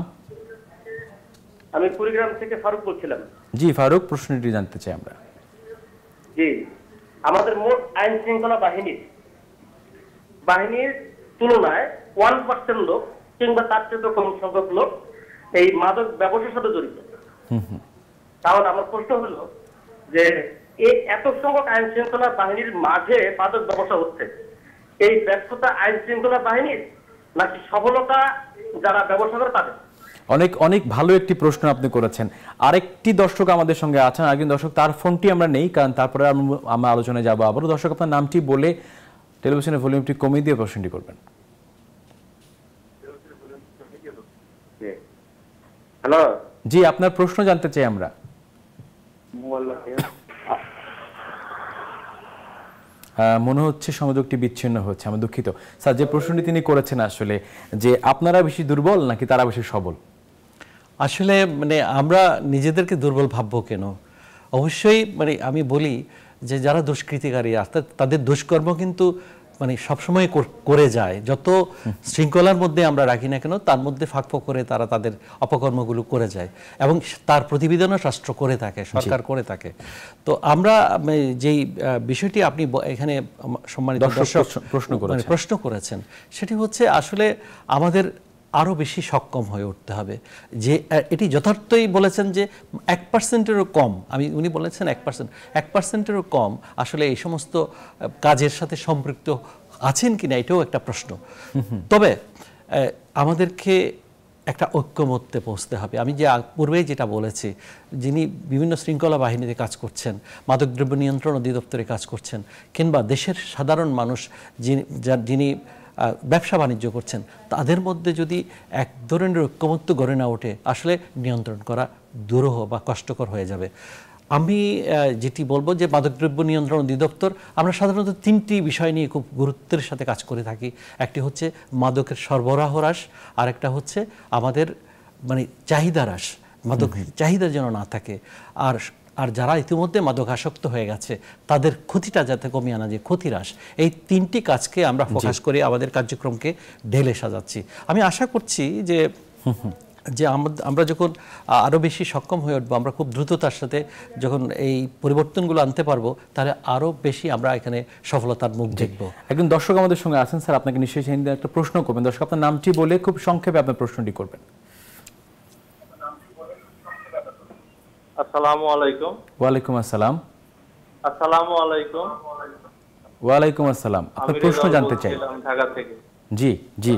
[SPEAKER 18] আমি কুড়িগ্রাম থেকে ফারুক বলছিলাম।
[SPEAKER 1] জি ফারুক, প্রশ্নটি জানতে চাই আমরা।
[SPEAKER 18] জি, আমাদের মোট আইন শৃঙ্খলা বাহিনীর তুলনায় 1% লোক কিংবা তার চেয়ে কম সংখ্যক লোক এই মাদক ব্যবসার সাথে জড়িত। তাহলে আমার প্রশ্ন হলো যে এই এত সংখ্যক আইন শৃঙ্খলা বাহিনীর মাঝে মাদক ব্যবসা হচ্ছে, এই ব্যর্থতা আইন শৃঙ্খলা বাহিনীর নাকি সফলতা যারা ব্যবসা করে তাদের?
[SPEAKER 1] অনেক অনেক ভালো একটি প্রশ্ন আপনি করেছেন। আরেকটি দর্শক আমাদের সঙ্গে আছেন, আরেকজন দর্শক, তার ফোনটি আমরা নেই, কারণ তারপরে আমরা আলোচনায় যাবো আবারও। দর্শক, আপনার নামটি বলে টেলিভিশনের ভলিউমটি কমিয়ে দিয়ে প্রশ্নটি করবেন।
[SPEAKER 18] হ্যালো,
[SPEAKER 1] জি, আপনার প্রশ্ন জানতে চাই আমরা। মনে হচ্ছে সংযোগটি বিচ্ছিন্ন হচ্ছে, আমি দুঃখিত স্যার। যে প্রশ্নটি তিনি করেছেন আসলে যে আপনারা বেশি দুর্বল নাকি তারা বেশি সবল?
[SPEAKER 14] আসলে মানে আমরা নিজেদেরকে দুর্বল ভাববো কেন? অবশ্যই মানে আমি বলি যে যারা দুষ্কৃতিকারী তাদের দুষ্কর্ম কিন্তু মানে সবসময় করে যায়, যত শৃঙ্খলার মধ্যে আমরা রাখি না কেন তার মধ্যে ফাঁক করে তারা তাদের অপকর্মগুলো করে যায় এবং তার প্রতিবেদনও রাষ্ট্র করে থাকে, সরকার করে থাকে। তো আমরা যেই বিষয়টি আপনি এখানে সম্মানিত দর্শক প্রশ্ন করেছেন সেটি হচ্ছে আসলে আমাদের আরও বেশি সক্ষম হয়ে উঠতে হবে। যে এটি যথার্থই বলেছেন যে 1%-এরও কম, উনি বলেছেন 1%-এরও কম আসলে এই সমস্ত কাজের সাথে সম্পৃক্ত আছেন কিনা এটাও একটা প্রশ্ন। তবে আমাদেরকে একটা ঐক্যমত্যে পৌঁছতে হবে। আমি যে পূর্বেই যেটা বলেছি, যিনি বিভিন্ন শৃঙ্খলা বাহিনীতে কাজ করছেন, মাদকদ্রব্য নিয়ন্ত্রণ অধিদপ্তরে কাজ করছেন, কিংবা দেশের সাধারণ মানুষ যিনি ব্যবসা বাণিজ্য করছেন, তাদের মধ্যে যদি এক ধরনের ঐক্যমত্য গড়ে না ওঠে আসলে নিয়ন্ত্রণ করা দুরূহ বা কষ্টকর হয়ে যাবে। আমি যেটি বলবো যে মাদকদ্রব্য নিয়ন্ত্রণ অধিদপ্তর আমরা সাধারণত 3টি বিষয় নিয়ে খুব গুরুত্বের সাথে কাজ করে থাকি। একটি হচ্ছে মাদকের সরবরাহ হ্রাস, আর একটা হচ্ছে আমাদের মানে চাহিদা হ্রাস, মাদক চাহিদা যেন না থাকে, আর যারা ইতিমধ্যে মাদকাসক্ত হয়ে গেছে তাদের ক্ষতিটা যাতে কমিয়ে আনা যায়, ক্ষতি হ্রাস। এই 3টি কাজকে আমরা ফোকাস করে আমাদের কার্যক্রমকে ঢেলে সাজাচ্ছি। আমি আশা করছি যে আমরা যখন আরও বেশি সক্ষম হয়ে উঠবো, আমরা খুব দ্রুততার সাথে যখন এই পরিবর্তনগুলো আনতে পারবো, তাহলে আরও বেশি আমরা এখানে সফলতার মুখ দেখব।
[SPEAKER 1] একজন দর্শক আমাদের সঙ্গে আছেন স্যার, আপনাকে নিশ্চয়ই একটা প্রশ্ন করবেন। দর্শক, আপনার নামটি বলে খুব সংক্ষেপে আপনার প্রশ্নটি করবেন।
[SPEAKER 19] আসসালামু আলাইকুম।
[SPEAKER 1] ওয়ালাইকুম আসসালাম।
[SPEAKER 19] আসসালামু আলাইকুম।
[SPEAKER 1] ওয়ালাইকুম আসসালাম। আপনার প্রশ্ন জানতে চাই।
[SPEAKER 19] ঢাকা থেকে।
[SPEAKER 1] জি জি।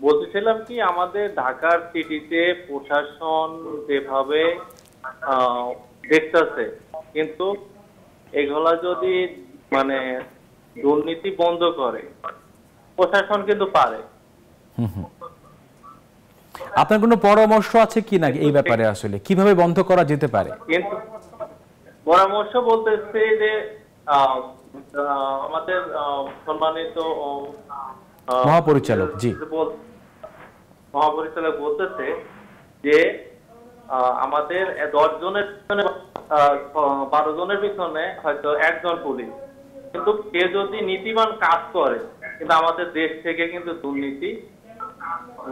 [SPEAKER 19] বলতেছিলাম কি আমাদের ঢাকার সিটিতে প্রশাসন যেভাবে দেখতেছে, কিন্তু এগুলা যদি মানে দুর্নীতি বন্ধ করে, প্রশাসন কিন্তু পারে।
[SPEAKER 1] আপনার কোনো পরামর্শ আছে কি না এই ব্যাপারে, আসলে কিভাবে বন্ধ করা যেতে পারে?
[SPEAKER 19] কিন্তু পরামর্শ বলতেছে যে আমাদের সম্মানিত
[SPEAKER 1] মহাপরিচালক
[SPEAKER 19] বলতেছে যে আমাদের 10 জনের পিছনে 12 জনের পিছনে হয়তো 1 জন পুলিশ, কিন্তু সে যদি নীতিবান কাজ করে কিন্তু আমাদের দেশ থেকে কিন্তু দুর্নীতি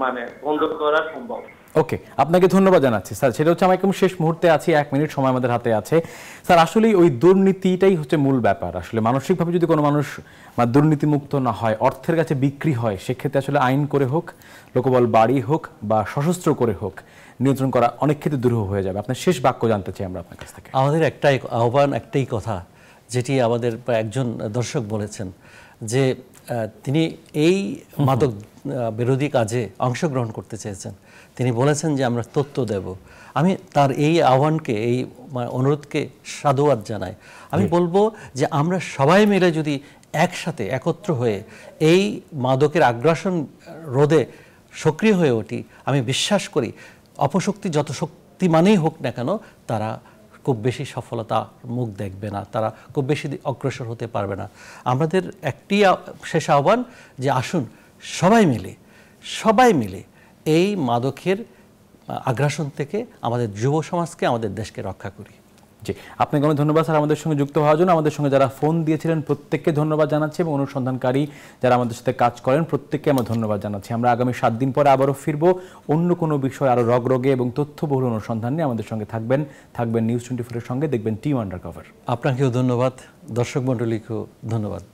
[SPEAKER 19] মানে বন্ধ করা সম্ভব।
[SPEAKER 1] ওকে, আপনাকে ধন্যবাদ জানাচ্ছি স্যার। সেটা হচ্ছে আমার একদম শেষ মুহূর্তে আছি, 1 মিনিট সময় আমাদের হাতে আছে স্যার। আসলে ওই দুর্নীতিটাই হচ্ছে মূল ব্যাপার। আসলে মানসিকভাবে যদি কোনো মানুষ দুর্নীতিমুক্ত না হয়, অর্থের কাছে বিক্রি হয়, সেক্ষেত্রে আসলে আইন করে হোক, লোকবল বাড়ি হোক বা সশস্ত্র করে হোক, নিয়ন্ত্রণ করা অনেক ক্ষেত্রে দুরূহ হয়ে যাবে। আপনার শেষ বাক্য জানতে চাই আমরা আপনার কাছ থেকে।
[SPEAKER 14] আমাদের একটাই আহ্বান, একটাই কথা, যেটি আমাদের একজন দর্শক বলেছেন যে তিনি এই মাদক বিরোধী কাজে অংশগ্রহণ করতে চেয়েছেন। তিনি বলেছেন যে আমরা তথ্য দেব। আমি তার এই আহ্বানকে, এই অনুরোধকে সাধুবাদ জানাই। আমি বলবো যে আমরা সবাই মিলে যদি একসাথে একত্র হয়ে এই মাদকের আগ্রাসন রোধে সক্রিয় হয়ে উঠি, আমি বিশ্বাস করি অপশক্তি যত শক্তিমানেই হোক না কেন তারা খুব বেশি সফলতা মুখ দেখবে না, তারা খুব বেশি অগ্রসর হতে পারবে না। আমাদের একটি শেষ আহ্বান যে আসুন সবাই মিলে এই মাদকের আগ্রাসন থেকে আমাদের যুব সমাজকে, আমাদের দেশকে রক্ষা করি।
[SPEAKER 1] জি, আপনাকে অনেক ধন্যবাদ স্যার আমাদের সঙ্গে যুক্ত হওয়ার জন্য। আমাদের সঙ্গে যারা ফোন দিয়েছিলেন প্রত্যেককে ধন্যবাদ জানাচ্ছি, এবং অনুসন্ধানকারী যারা আমাদের সাথে কাজ করেন প্রত্যেককে আমরা ধন্যবাদ জানাচ্ছি। আমরা আগামী 7 দিন পরে আবারও ফিরবো অন্য কোনো বিষয় আরও রগরগে এবং তথ্যবহুল অনুসন্ধান নিয়ে। আমাদের সঙ্গে থাকবেন নিউজ 24 এর সঙ্গে, দেখবেন টিম আন্ডারকভার।
[SPEAKER 14] আপনাকেও ধন্যবাদ, দর্শক মণ্ডলীকেও ধন্যবাদ।